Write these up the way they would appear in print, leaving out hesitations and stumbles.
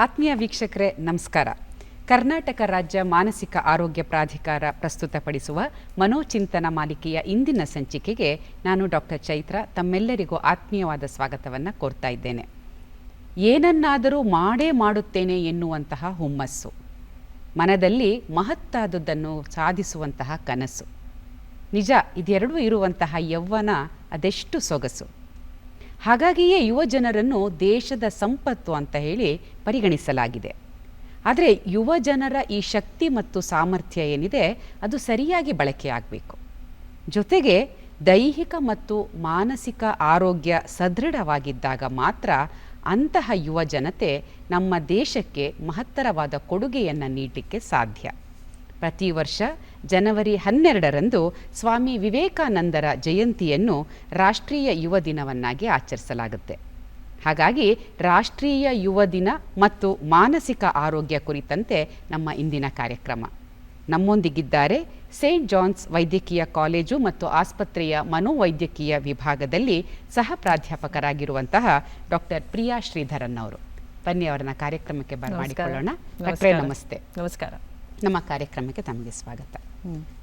ಆತ್ಮೀಯ ವೀಕ್ಷಕರೇ ನಮಸ್ಕಾರ. ಕರ್ನಾಟಕ ರಾಜ್ಯ ಮಾನಸಿಕ ಆರೋಗ್ಯ ಪ್ರಾಧಿಕಾರ ಪ್ರಸ್ತುತಪಡಿಸುವ ಮನೋಚಿಂತನ ಮಾಲಿಕೆಯ ಇಂದಿನ ಸಂಚಿಕೆಗೆ ನಾನು ಡಾಕ್ಟರ್ ಚೈತ್ರ ತಮ್ಮೆಲ್ಲರಿಗೂ ಆತ್ಮೀಯವಾದ ಸ್ವಾಗತವನ್ನು ಕೋರ್ತಾ ಇದ್ದೇನೆ. ಏನನ್ನಾದರೂ ಮಾಡೇ ಮಾಡುತ್ತೇನೆ ಎನ್ನುವಂತಹ ಹುಮ್ಮಸ್ಸು, ಮನದಲ್ಲಿ ಮಹತ್ತಾದುದನ್ನು ಸಾಧಿಸುವಂತಹ ಕನಸು, ನಿಜ ಇದೆರಡೂ ಇರುವಂತಹ ಯೌವನ ಅದೆಷ್ಟು ಸೊಗಸು. ಹಾಗಾಗಿಯೇ ಯುವ ಜನರನ್ನು ದೇಶದ ಸಂಪತ್ತು ಅಂತ ಹೇಳಿ ಪರಿಗಣಿಸಲಾಗಿದೆ. ಆದರೆ ಯುವ ಜನರ ಈ ಶಕ್ತಿ ಮತ್ತು ಸಾಮರ್ಥ್ಯ ಏನಿದೆ ಅದು ಸರಿಯಾಗಿ ಬಳಕೆಯಾಗಬೇಕು. ಜೊತೆಗೆ ದೈಹಿಕ ಮತ್ತು ಮಾನಸಿಕ ಆರೋಗ್ಯ ಸದೃಢವಾಗಿದ್ದಾಗ ಮಾತ್ರ ಅಂತಹ ಯುವ ಜನತೆ ನಮ್ಮ ದೇಶಕ್ಕೆ ಮಹತ್ತರವಾದ ಕೊಡುಗೆಯನ್ನು ನೀಡಲಿಕ್ಕೆ ಸಾಧ್ಯ. ಪ್ರತಿ ವರ್ಷ ಜನವರಿ 12ರಂದು ಸ್ವಾಮಿ ವಿವೇಕಾನಂದರ ಜಯಂತಿಯನ್ನು ರಾಷ್ಟ್ರೀಯ ಯುವ ದಿನವನ್ನಾಗಿ ಆಚರಿಸಲಾಗುತ್ತೆ. ಹಾಗಾಗಿ ರಾಷ್ಟ್ರೀಯ ಯುವ ದಿನ ಮತ್ತು ಮಾನಸಿಕ ಆರೋಗ್ಯ ಕುರಿತಂತೆ ನಮ್ಮ ಇಂದಿನ ಕಾರ್ಯಕ್ರಮ. ನಮ್ಮೊಂದಿಗಿದ್ದಾರೆ ಸೇಂಟ್ ಜಾನ್ಸ್ ವೈದ್ಯಕೀಯ ಕಾಲೇಜು ಮತ್ತು ಆಸ್ಪತ್ರೆಯ ಮನೋವೈದ್ಯಕೀಯ ವಿಭಾಗದಲ್ಲಿ ಸಹ ಪ್ರಾಧ್ಯಾಪಕರಾಗಿರುವಂತಹ ಡಾಕ್ಟರ್ ಪ್ರಿಯಾ ಶ್ರೀಧರನ್ ಅವರು. ಬನ್ನಿ ಅವರನ್ನ ಕಾರ್ಯಕ್ರಮಕ್ಕೆ ಬರಮಾಡಿಕೊಳ್ಳೋಣ. ಡಾಕ್ಟ್ರೇ ನಮಸ್ತೆ. ನಮಸ್ಕಾರ. ನಮ್ಮ ಕಾರ್ಯಕ್ರಮಕ್ಕೆ ತಮಗೆ ಸ್ವಾಗತ.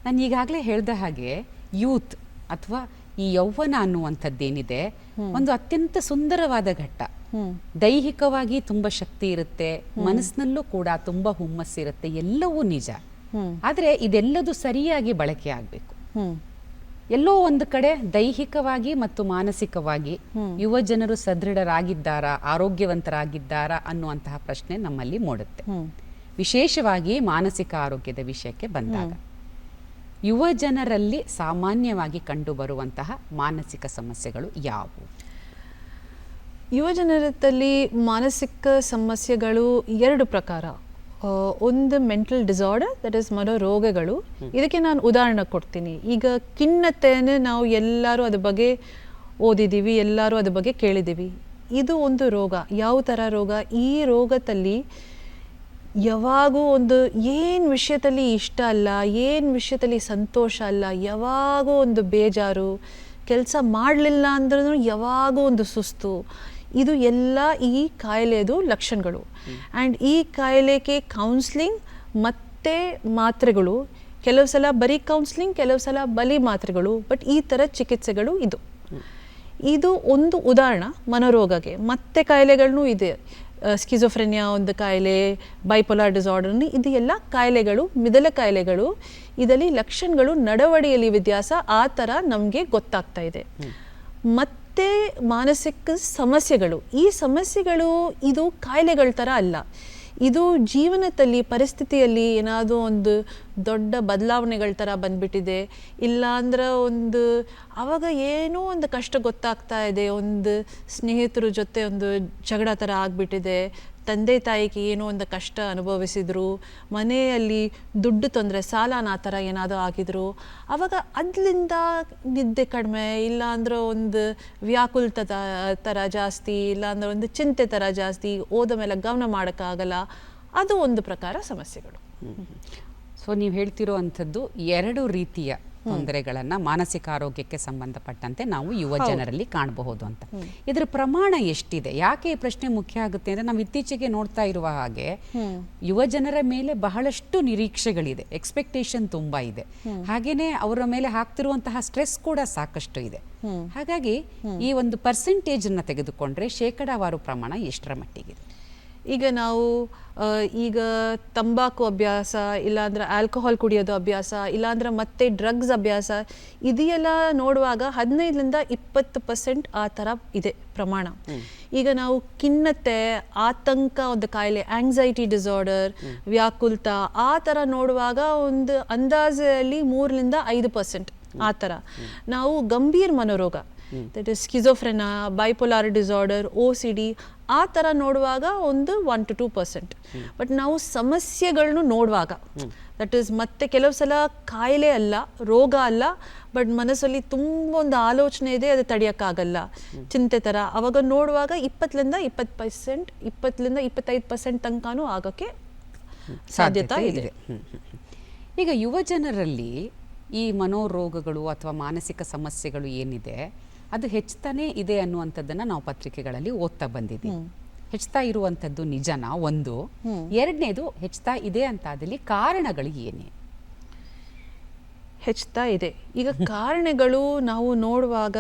ನಾನು ಈಗಾಗಲೇ ಹೇಳಿದ ಹಾಗೆ ಯೂತ್ ಅಥವಾ ಈ ಯೌವನ ಅನ್ನುವಂಥದ್ದೇನಿದೆ ಒಂದು ಅತ್ಯಂತ ಸುಂದರವಾದ ಘಟ್ಟ. ದೈಹಿಕವಾಗಿ ತುಂಬಾ ಶಕ್ತಿ ಇರುತ್ತೆ, ಮನಸ್ಸಿನಲ್ಲೂ ಕೂಡ ತುಂಬಾ ಹುಮ್ಮಸ್ಸಿರುತ್ತೆ, ಎಲ್ಲವೂ ನಿಜ. ಆದ್ರೆ ಇದೆಲ್ಲದೂ ಸರಿಯಾಗಿ ಬಳಕೆ ಆಗ್ಬೇಕು. ಎಲ್ಲೋ ಒಂದು ಕಡೆ ದೈಹಿಕವಾಗಿ ಮತ್ತು ಮಾನಸಿಕವಾಗಿ ಯುವ ಜನರು ಸದೃಢರಾಗಿದ್ದಾರಾ, ಆರೋಗ್ಯವಂತರಾಗಿದ್ದಾರಾ ಅನ್ನುವಂತಹ ಪ್ರಶ್ನೆ ನಮ್ಮಲ್ಲಿ ಮೂಡುತ್ತೆ. ವಿಶೇಷವಾಗಿ ಮಾನಸಿಕ ಆರೋಗ್ಯದ ವಿಷಯಕ್ಕೆ ಬಂದಾಗ ಯುವ ಜನರಲ್ಲಿ ಸಾಮಾನ್ಯವಾಗಿ ಕಂಡುಬರುವಂತಹ ಮಾನಸಿಕ ಸಮಸ್ಯೆಗಳು ಯಾವುವು? ಯುವ ಜನರಲ್ಲಿ ಮಾನಸಿಕ ಸಮಸ್ಯೆಗಳು ಎರಡು ಪ್ರಕಾರ. ಒಂದು ಮೆಂಟಲ್ ಡಿಸಾರ್ಡರ್, ದಟ್ ಇಸ್ ಮನೋರೋಗಗಳು. ಇದಕ್ಕೆ ನಾನು ಉದಾಹರಣೆ ಕೊಡ್ತೀನಿ. ಈಗ ಖಿನ್ನತೆಯನ್ನು ನಾವು ಎಲ್ಲರೂ ಅದ್ರ ಬಗ್ಗೆ ಓದಿದ್ದೀವಿ, ಎಲ್ಲರೂ ಅದ್ರ ಬಗ್ಗೆ ಕೇಳಿದ್ದೀವಿ. ಇದು ಒಂದು ರೋಗ. ಯಾವ ಥರ ರೋಗ? ಈ ರೋಗದಲ್ಲಿ ಯಾವಾಗೂ ಒಂದು ಏನು ವಿಷಯದಲ್ಲಿ ಇಷ್ಟ ಅಲ್ಲ, ಏನು ವಿಷಯದಲ್ಲಿ ಸಂತೋಷ ಅಲ್ಲ, ಯಾವಾಗೂ ಒಂದು ಬೇಜಾರು, ಕೆಲಸ ಮಾಡಲಿಲ್ಲ ಅಂದ್ರೂ ಯಾವಾಗೂ ಒಂದು ಸುಸ್ತು. ಇದು ಎಲ್ಲ ಈ ಕಾಯಿಲೆದು ಲಕ್ಷಣಗಳು. ಆ್ಯಂಡ್ ಈ ಕಾಯಿಲೆಗೆ ಕೌನ್ಸ್ಲಿಂಗ್ ಮತ್ತು ಮಾತ್ರೆಗಳು, ಕೆಲವು ಸಲ ಬರೀ ಕೌನ್ಸ್ಲಿಂಗ್, ಕೆಲವು ಸಲ ಬರೀ ಮಾತ್ರೆಗಳು, ಬಟ್ ಈ ಥರ ಚಿಕಿತ್ಸೆಗಳು ಇದು ಒಂದು ಉದಾಹರಣೆ ಮನೋರೋಗಕ್ಕೆ. ಮತ್ತೆ ಕಾಯಿಲೆಗಳನ್ನೂ ಇದೆ. ಸ್ಕಿಜೋಫ್ರೆನಿಯಾ ಒಂದು ಕಾಯಿಲೆ, ಬೈಪೋಲಾರ್ ಡಿಸಾರ್ಡರ್, ಇದು ಎಲ್ಲ ಕಾಯಿಲೆಗಳು, ಮಿದಲ ಕಾಯಿಲೆಗಳು. ಇದರಲ್ಲಿ ಲಕ್ಷಣಗಳು, ನಡವಳಿಕೆಯಲ್ಲಿ ವ್ಯತ್ಯಾಸ ಆ ಥರ ನಮಗೆ ಗೊತ್ತಾಗ್ತಾ ಇದೆ. ಮತ್ತು ಮಾನಸಿಕ ಸಮಸ್ಯೆಗಳು, ಈ ಸಮಸ್ಯೆಗಳು ಇದು ಕಾಯಿಲೆಗಳ ಥರ ಅಲ್ಲ. ಇದು ಜೀವನದಲ್ಲಿ ಪರಿಸ್ಥಿತಿಯಲ್ಲಿ ಏನಾದರೂ ಒಂದು ದೊಡ್ಡ ಬದಲಾವಣೆಗಳ ಥರ ಬಂದ್ಬಿಟ್ಟಿದೆ, ಇಲ್ಲಾಂದ್ರೆ ಒಂದು ಆವಾಗ ಏನೋ ಒಂದು ಕಷ್ಟ ಗೊತ್ತಾಗ್ತಾ ಇದೆ, ಒಂದು ಸ್ನೇಹಿತರ ಜೊತೆ ಒಂದು ಜಗಳ ಥರ ಆಗಿಬಿಟ್ಟಿದೆ, ತಂದೆ ತಾಯಿಗೆ ಏನೋ ಒಂದು ಕಷ್ಟ ಅನುಭವಿಸಿದ್ರು, ಮನೆಯಲ್ಲಿ ದುಡ್ಡು ತೊಂದರೆ, ಸಾಲನ ಆ ಥರ ಏನಾದರೂ ಆಗಿದ್ರು, ಆವಾಗ ಅದರಿಂದ ನಿದ್ದೆ ಕಡಿಮೆ, ಇಲ್ಲಾಂದ್ರೆ ಒಂದು ವ್ಯಾಕುಲತೆ ಥರ ಜಾಸ್ತಿ, ಇಲ್ಲಾಂದ್ರೆ ಒಂದು ಚಿಂತೆ ಥರ ಜಾಸ್ತಿ, ಓದ ಮೇಲೆ ಗಮನ ಮಾಡೋಕ್ಕಾಗಲ್ಲ. ಅದು ಒಂದು ಪ್ರಕಾರ ಸಮಸ್ಯೆಗಳು. ಸೊ ನೀವು ಹೇಳ್ತಿರೋ ಅಂಥದ್ದು ಎರಡು ರೀತಿಯ ತೊಂದರೆಗಳನ್ನು ಮಾನಸಿಕ ಆರೋಗ್ಯಕ್ಕೆ ಸಂಬಂಧಪಟ್ಟಂತೆ ನಾವು ಯುವ ಜನರಲ್ಲಿ ಕಾಣಬಹುದು ಅಂತ. ಇದರ ಪ್ರಮಾಣ ಎಷ್ಟಿದೆ? ಯಾಕೆ ಈ ಪ್ರಶ್ನೆ ಮುಖ್ಯ ಆಗುತ್ತೆ ಅಂದರೆ, ನಾವು ಇತ್ತೀಚೆಗೆ ನೋಡ್ತಾ ಇರುವ ಹಾಗೆ ಯುವ ಜನರ ಮೇಲೆ ಬಹಳಷ್ಟು ನಿರೀಕ್ಷೆಗಳಿದೆ, ಎಕ್ಸ್ಪೆಕ್ಟೇಷನ್ ತುಂಬಾ ಇದೆ, ಹಾಗೇನೆ ಅವರ ಮೇಲೆ ಹಾಕ್ತಿರುವಂತಹ ಸ್ಟ್ರೆಸ್ ಕೂಡ ಸಾಕಷ್ಟು ಇದೆ. ಹಾಗಾಗಿ ಈ ಒಂದು ಪರ್ಸೆಂಟೇಜ್ ಅನ್ನ ತೆಗೆದುಕೊಂಡ್ರೆ ಶೇಕಡಾವಾರು ಪ್ರಮಾಣ ಎಷ್ಟರ ಮಟ್ಟಿಗಿದೆ? ಈಗ ನಾವು ಈಗ ತಂಬಾಕು ಅಭ್ಯಾಸ, ಇಲ್ಲಾಂದ್ರೆ ಆಲ್ಕೋಹಾಲ್ ಕುಡಿಯೋದು ಅಭ್ಯಾಸ, ಇಲ್ಲಾಂದ್ರೆ ಮತ್ತೆ ಡ್ರಗ್ಸ್ ಅಭ್ಯಾಸ, ಇದೆಲ್ಲ ನೋಡುವಾಗ 15-20% ಆ ಥರ ಇದೆ ಪ್ರಮಾಣ. ಈಗ ನಾವು ಖಿನ್ನತೆ, ಆತಂಕ ಒಂದು ಕಾಯಿಲೆ, ಆಂಗ್ಸೈಟಿ ಡಿಸಾರ್ಡರ್, ವ್ಯಾಕುಲತೆ ಆ ಥರ ನೋಡುವಾಗ ಒಂದು ಅಂದಾಜಲ್ಲಿ 3-5% ಆ ಥರ. ನಾವು ಗಂಭೀರ ಮನೋರೋಗ, that is schizophrenia, bipolar disorder, OCD ಆ ಥರ ನೋಡುವಾಗ ಒಂದು 1-2%. ಬಟ್ ನಾವು ಸಮಸ್ಯೆಗಳನ್ನು ನೋಡುವಾಗ, ದಟ್ ಈಸ್ ಮತ್ತೆ ಕೆಲವು ಸಲ ಕಾಯಿಲೆ ಅಲ್ಲ, ರೋಗ ಅಲ್ಲ, ಬಟ್ ಮನಸ್ಸಲ್ಲಿ ತುಂಬ ಒಂದು ಆಲೋಚನೆ ಇದೆ, ಅದು ತಡೆಯೋಕ್ಕಾಗಲ್ಲ, ಚಿಂತೆ ಥರ, ಅವಾಗ ನೋಡುವಾಗ 20-20%, 20-25% ತನಕನೂ ಆಗೋಕ್ಕೆ ಸಾಧ್ಯತೆ ಇದೆ. ಈಗ ಯುವ ಜನರಲ್ಲಿ ಈ ಮನೋರೋಗಗಳು ಅಥವಾ ಮಾನಸಿಕ ಸಮಸ್ಯೆಗಳು ಏನಿದೆ ಅದು ಹೆಚ್ಚುತ್ತಾನೆ ಇದೆ ಅನ್ನುವಂಥದ್ದನ್ನು ನಾವು ಪತ್ರಿಕೆಗಳಲ್ಲಿ ಓದ್ತಾ ಬಂದಿದ್ದೀವಿ. ಹೆಚ್ಚುತ್ತಾ ಇರುವಂಥದ್ದು ನಿಜನಾ ಒಂದು, ಎರಡನೇದು ಹೆಚ್ಚುತ್ತಾ ಇದೆ ಅಂತಾದಲ್ಲಿ ಕಾರಣಗಳು ಏನೇ? ಹೆಚ್ಚುತ್ತಾ ಇದೆ. ಈಗ ಕಾರಣಗಳು ನಾವು ನೋಡುವಾಗ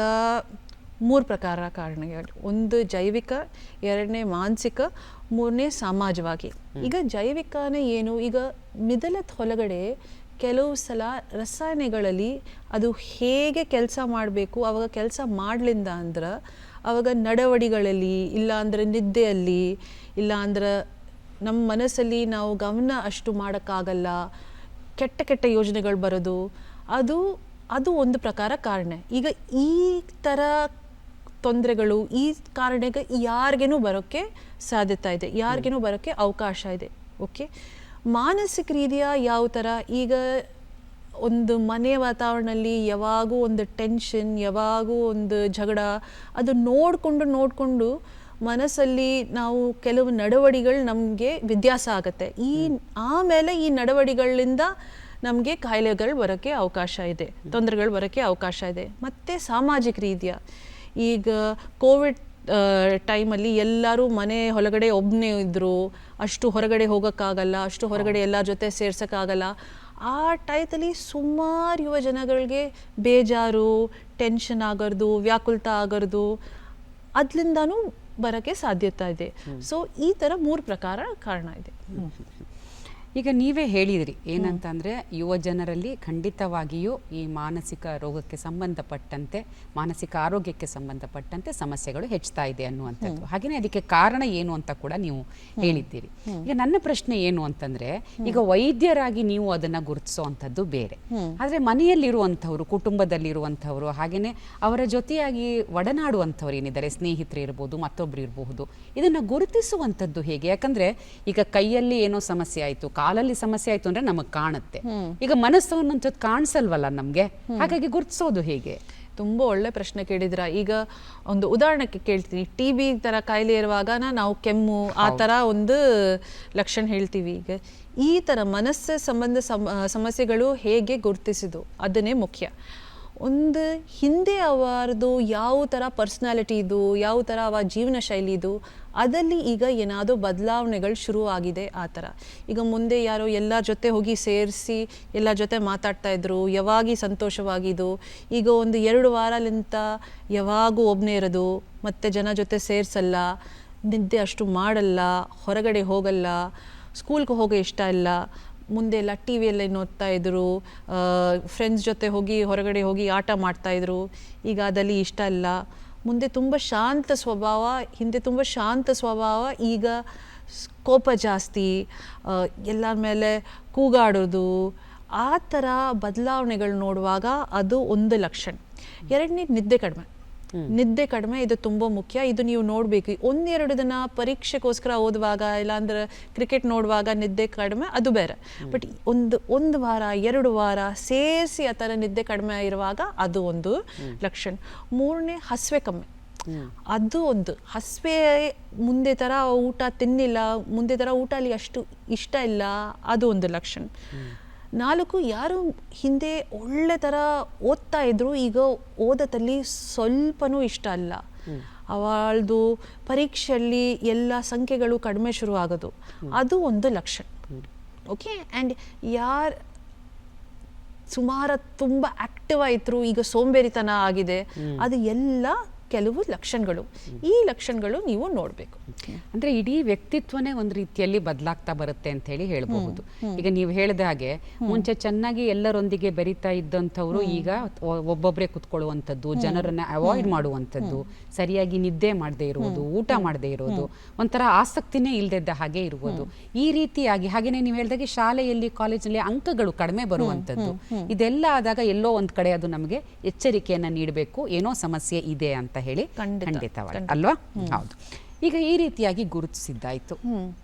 3 ಪ್ರಕಾರ ಕಾರಣಗಳು. ಒಂದು ಜೈವಿಕ, ಎರಡನೇ ಮಾನಸಿಕ, ಮೂರನೇ ಸಮಾಜವಾಗಿ. ಈಗ ಜೈವಿಕನೇ ಏನು, ಈಗ ಮಿದಲದ ಒಳಗಡೆ ಕೆಲವು ಸಲ ರಸಾಯನಗಳಲ್ಲಿ ಅದು ಹೇಗೆ ಕೆಲಸ ಮಾಡಬೇಕು ಅವಾಗ ಕೆಲಸ ಮಾಡಲಿಲ್ಲ ಅಂದ್ರೆ ಅವಾಗ ನಡವಳಿಗಳಲ್ಲಿ, ಇಲ್ಲ ಅಂದರೆ ನಿದ್ದೆಯಲ್ಲಿ, ಇಲ್ಲ ಅಂದ್ರೆ ನಮ್ಮ ಮನಸ್ಸಲ್ಲಿ ನಾವು ಗಮನ ಅಷ್ಟು ಮಾಡೋಕ್ಕಾಗಲ್ಲ, ಕೆಟ್ಟ ಕೆಟ್ಟ ಯೋಜನೆಗಳು ಬರೋದು, ಅದು ಒಂದು ಪ್ರಕಾರ ಕಾರಣ. ಈಗ ಈ ಥರ ತೊಂದರೆಗಳು ಈ ಕಾರಣಕ್ಕೆ ಯಾರಿಗೇನೂ ಬರೋಕ್ಕೆ ಸಾಧ್ಯತೆ ಇದೆ, ಯಾರಿಗೇನೂ ಬರೋಕ್ಕೆ ಅವಕಾಶ ಇದೆ. ಓಕೆ, ಮಾನಸಿಕ ರೀತಿಯ ಯಾವ ಥರ, ಈಗ ಒಂದು ಮನೆ ವಾತಾವರಣದಲ್ಲಿ ಯಾವಾಗೂ ಒಂದು ಟೆನ್ಷನ್, ಯಾವಾಗೂ ಒಂದು ಜಗಳ, ಅದು ನೋಡಿಕೊಂಡು ಮನಸ್ಸಲ್ಲಿ ನಾವು ಕೆಲವು ನಡವಳಿಗಳು ನಮಗೆ ವ್ಯತ್ಯಾಸ ಆಗುತ್ತೆ. ಆಮೇಲೆ ಈ ನಡವಳಿಗಳಿಂದ ನಮಗೆ ಕಾಯಿಲೆಗಳು ಬರೋಕ್ಕೆ ಅವಕಾಶ ಇದೆ, ತೊಂದರೆಗಳು ಬರೋಕ್ಕೆ ಅವಕಾಶ ಇದೆ. ಮತ್ತು ಸಾಮಾಜಿಕ ರೀತಿಯ, ಈಗ ಕೋವಿಡ್ ಟೈಮಲ್ಲಿ ಎಲ್ಲರೂ ಮನೆ ಒಳಗಡೆ ಒಬ್ಬನೇ ಇದ್ದರು, ಅಷ್ಟು ಹೊರಗಡೆ ಹೋಗೋಕ್ಕಾಗಲ್ಲ, ಅಷ್ಟು ಹೊರಗಡೆ ಎಲ್ಲರ ಜೊತೆ ಸೇರ್ಸೋಕ್ಕಾಗಲ್ಲ. ಆ ಟೈಮಲ್ಲಿ ಸುಮಾರು ಯುವ ಜನಗಳಿಗೆ ಬೇಜಾರು, ಟೆನ್ಷನ್ ಆಗೋದು, ವ್ಯಾಕುಲತೆ ಆಗೋದು, ಅದರಿಂದನೂ ಬರೋಕ್ಕೆ ಸಾಧ್ಯತೆ ಇದೆ. ಸೊ ಈ ಥರ 3 ಪ್ರಕಾರ ಕಾರಣ ಇದೆ. ಈಗ ನೀವೇ ಹೇಳಿದ್ರಿ ಏನಂತಂದರೆ, ಯುವ ಜನರಲ್ಲಿ ಖಂಡಿತವಾಗಿಯೂ ಈ ಮಾನಸಿಕ ರೋಗಕ್ಕೆ ಸಂಬಂಧಪಟ್ಟಂತೆ, ಮಾನಸಿಕ ಆರೋಗ್ಯಕ್ಕೆ ಸಂಬಂಧಪಟ್ಟಂತೆ ಸಮಸ್ಯೆಗಳು ಹೆಚ್ಚುತ್ತಾ ಇದೆ ಅನ್ನುವಂಥದ್ದು. ಹಾಗೆಯೇ ಅದಕ್ಕೆ ಕಾರಣ ಏನು ಅಂತ ಕೂಡ ನೀವು ಹೇಳಿದ್ದೀರಿ. ಈಗ ನನ್ನ ಪ್ರಶ್ನೆ ಏನು ಅಂತಂದರೆ, ಈಗ ವೈದ್ಯರಾಗಿ ನೀವು ಅದನ್ನು ಗುರುತಿಸೋ ಅಂಥದ್ದು ಬೇರೆ, ಆದರೆ ಮನೆಯಲ್ಲಿರುವಂಥವ್ರು, ಕುಟುಂಬದಲ್ಲಿರುವಂಥವ್ರು, ಹಾಗೆಯೇ ಅವರ ಜೊತೆಯಾಗಿ ಒಡನಾಡುವಂಥವ್ರು ಏನಿದ್ದಾರೆ, ಸ್ನೇಹಿತರು ಇರ್ಬೋದು, ಮತ್ತೊಬ್ಬರು ಇರಬಹುದು, ಇದನ್ನು ಗುರುತಿಸುವಂಥದ್ದು ಹೇಗೆ? ಯಾಕಂದರೆ ಈಗ ಕೈಯಲ್ಲಿ ಏನೋ ಸಮಸ್ಯೆ ಆಯಿತು, ಕಾಲಲ್ಲಿ ಸಮಸ್ಯೆ ಆಯ್ತು ಅಂದ್ರೆ ನಮಗೆ ಕಾಣುತ್ತೆ, ಈಗ ಮನಸ್ಸು ಅನ್ನೋಂಥದ್ದು ಕಾಣಿಸಲ್ವಲ್ಲ ನಮಗೆ, ಹಾಗಾಗಿ ಗುರುತಿಸೋದು ಹೇಗೆ? ತುಂಬ ಒಳ್ಳೆ ಪ್ರಶ್ನೆ ಕೇಳಿದ್ರ. ಈಗ ಒಂದು ಉದಾಹರಣೆಗೆ ಕೇಳ್ತೀನಿ, TB ಥರ ಕಾಯಿಲೆ ಇರುವಾಗ ನಾವು ಕೆಮ್ಮು ಆ ಥರ ಒಂದು ಲಕ್ಷಣ ಹೇಳ್ತೀವಿ. ಈಗ ಈ ಥರ ಮನಸ್ಸು ಸಮಸ್ಯೆಗಳು ಹೇಗೆ ಗುರುತಿಸಿದು ಅದನ್ನೇ ಮುಖ್ಯ. ಒಂದು ಹಿಂದೆ ಅವರದು ಯಾವ ಥರ ಪರ್ಸ್ನಾಲಿಟಿ ಇದು, ಯಾವ ಥರ ಅವರ ಜೀವನ ಶೈಲಿ ಇದು, ಅದಲ್ಲಿ ಈಗ ಏನಾದರೂ ಬದಲಾವಣೆಗಳು ಶುರು ಆಗಿದೆ. ಆ ಥರ ಈಗ ಮುಂದೆ ಯಾರೋ ಎಲ್ಲರ ಜೊತೆ ಹೋಗಿ ಸೇರಿಸಿ ಎಲ್ಲರ ಜೊತೆ ಮಾತಾಡ್ತಾ ಇದ್ರು, ಯಾವಾಗ ಸಂತೋಷವಾಗಿದ್ದು, ಈಗ ಒಂದು 2 ವಾರಲಿಂತ ಯಾವಾಗೂ ಒಬ್ಬನೇ ಇರೋದು, ಮತ್ತು ಜನ ಜೊತೆ ಸೇರಿಸಲ್ಲ, ನಿದ್ದೆ ಅಷ್ಟು ಮಾಡಲ್ಲ, ಹೊರಗಡೆ ಹೋಗಲ್ಲ, ಸ್ಕೂಲ್ಗೆ ಹೋಗೋ ಇಷ್ಟ ಇಲ್ಲ, ಮುಂದೆ ಎಲ್ಲ TVಯಲ್ಲೇ ನೋಡ್ತಾ ಇದ್ರು, ಫ್ರೆಂಡ್ಸ್ ಜೊತೆ ಹೋಗಿ ಹೊರಗಡೆ ಹೋಗಿ ಆಟ ಮಾಡ್ತಾಯಿದ್ರು, ಈಗ ಅದಲ್ಲಿ ಇಷ್ಟ ಇಲ್ಲ. ಮುಂದೆ ತುಂಬ ಶಾಂತ ಸ್ವಭಾವ, ಹಿಂದೆ ತುಂಬ ಶಾಂತ ಸ್ವಭಾವ, ಈಗ ಕೋಪ ಜಾಸ್ತಿ, ಎಲ್ಲರ ಮೇಲೆ ಕೂಗಾಡೋದು, ಆ ಥರ ಬದಲಾವಣೆಗಳು ನೋಡುವಾಗ ಅದು ಒಂದು ಲಕ್ಷಣ. ಎರಡನೇ ನಿದ್ದೆ ಕಡಿಮೆ, ಇದು ತುಂಬ ಮುಖ್ಯ. ಇದು ನೀವು ನೋಡಬೇಕು. 1-2 ದಿನ ಪರೀಕ್ಷೆಗೋಸ್ಕರ ಓದುವಾಗ, ಇಲ್ಲಾಂದ್ರೆ ಕ್ರಿಕೆಟ್ ನೋಡುವಾಗ ನಿದ್ದೆ ಕಡಿಮೆ, ಅದು ಬೇರೆ. ಬಟ್ ಒಂದು ವಾರ 2 ವಾರ ಸೇರಿಸಿ ಆ ಥರ ನಿದ್ದೆ ಕಡಿಮೆ ಇರುವಾಗ ಅದು ಒಂದು ಲಕ್ಷಣ. 3ನೇ ಹಸಿವೆ ಕಮ್ಮಿ, ಅದು ಒಂದು ಹಸಿವೆ, ಮುಂದೆ ಥರ ಊಟ ತಿನ್ನಿಲ್ಲ, ಮುಂದೆ ಥರ ಊಟ ಅಲ್ಲಿ ಅಷ್ಟು ಇಷ್ಟ ಇಲ್ಲ, ಅದು ಒಂದು ಲಕ್ಷಣ. 4 ಯಾರು ಹಿಂದೆ ಒಳ್ಳೆ ಥರ ಓದ್ತಾ ಇದ್ರು, ಈಗ ಓದೋದಲ್ಲಿ ಸ್ವಲ್ಪನೂ ಇಷ್ಟ ಅಲ್ಲ, ಅವಳದು ಪರೀಕ್ಷೆಯಲ್ಲಿ ಎಲ್ಲ ಸಂಖ್ಯೆಗಳು ಕಡಿಮೆ ಶುರು ಆಗೋದು, ಅದು ಒಂದು ಲಕ್ಷಣ. ಓಕೆ, ಆ್ಯಂಡ್ ಯಾರು ಸುಮಾರು ತುಂಬ ಆಕ್ಟಿವ್ ಆಯಿತು, ಈಗ ಸೋಂಬೇರಿತನ ಆಗಿದೆ, ಅದು ಎಲ್ಲ ಕೆಲವು ಲಕ್ಷಣಗಳು. ಈ ಲಕ್ಷಣಗಳು ನೀವು ನೋಡಬೇಕು. ಅಂದರೆ ಇಡೀ ವ್ಯಕ್ತಿತ್ವನೇ ಒಂದು ರೀತಿಯಲ್ಲಿ ಬದಲಾಗ್ತಾ ಬರುತ್ತೆ ಅಂತ ಹೇಳಿ ಹೇಳಬಹುದು. ಈಗ ನೀವು ಹೇಳಿದ ಹಾಗೆ ಮುಂಚೆ ಚೆನ್ನಾಗಿ ಎಲ್ಲರೊಂದಿಗೆ ಬೆರೀತಾ ಇದ್ದಂಥವ್ರು ಈಗ ಒಬ್ಬೊಬ್ಬರೇ ಕುತ್ಕೊಳ್ಳುವಂಥದ್ದು, ಜನರನ್ನ ಅವಾಯ್ಡ್ ಮಾಡುವಂಥದ್ದು, ಸರಿಯಾಗಿ ನಿದ್ದೆ ಮಾಡದೇ ಇರುವುದು, ಊಟ ಮಾಡದೇ ಇರೋದು, ಒಂಥರ ಆಸಕ್ತಿನೇ ಇಲ್ಲದಿದ್ದ ಹಾಗೆ ಇರುವುದು, ಈ ರೀತಿಯಾಗಿ. ಹಾಗೆಯೇ ನೀವು ಹೇಳಿದಾಗೆ ಶಾಲೆಯಲ್ಲಿ ಕಾಲೇಜಲ್ಲಿ ಅಂಕಗಳು ಕಡಿಮೆ ಬರುವಂಥದ್ದು, ಇದೆಲ್ಲ ಆದಾಗ ಎಲ್ಲೋ ಒಂದು ಕಡೆ ಅದು ನಮಗೆ ಎಚ್ಚರಿಕೆಯನ್ನು ನೀಡಬೇಕು, ಏನೋ ಸಮಸ್ಯೆ ಇದೆ ಅಂತ ಹೇಳಿ. ಖಂಡಿತವಾಗಿ ಅಲ್ವಾ? ಹೌದು. ಈಗ ಈ ರೀತಿಯಾಗಿ ಗುರುತಿಸಿದ್ದಾಯ್ತು.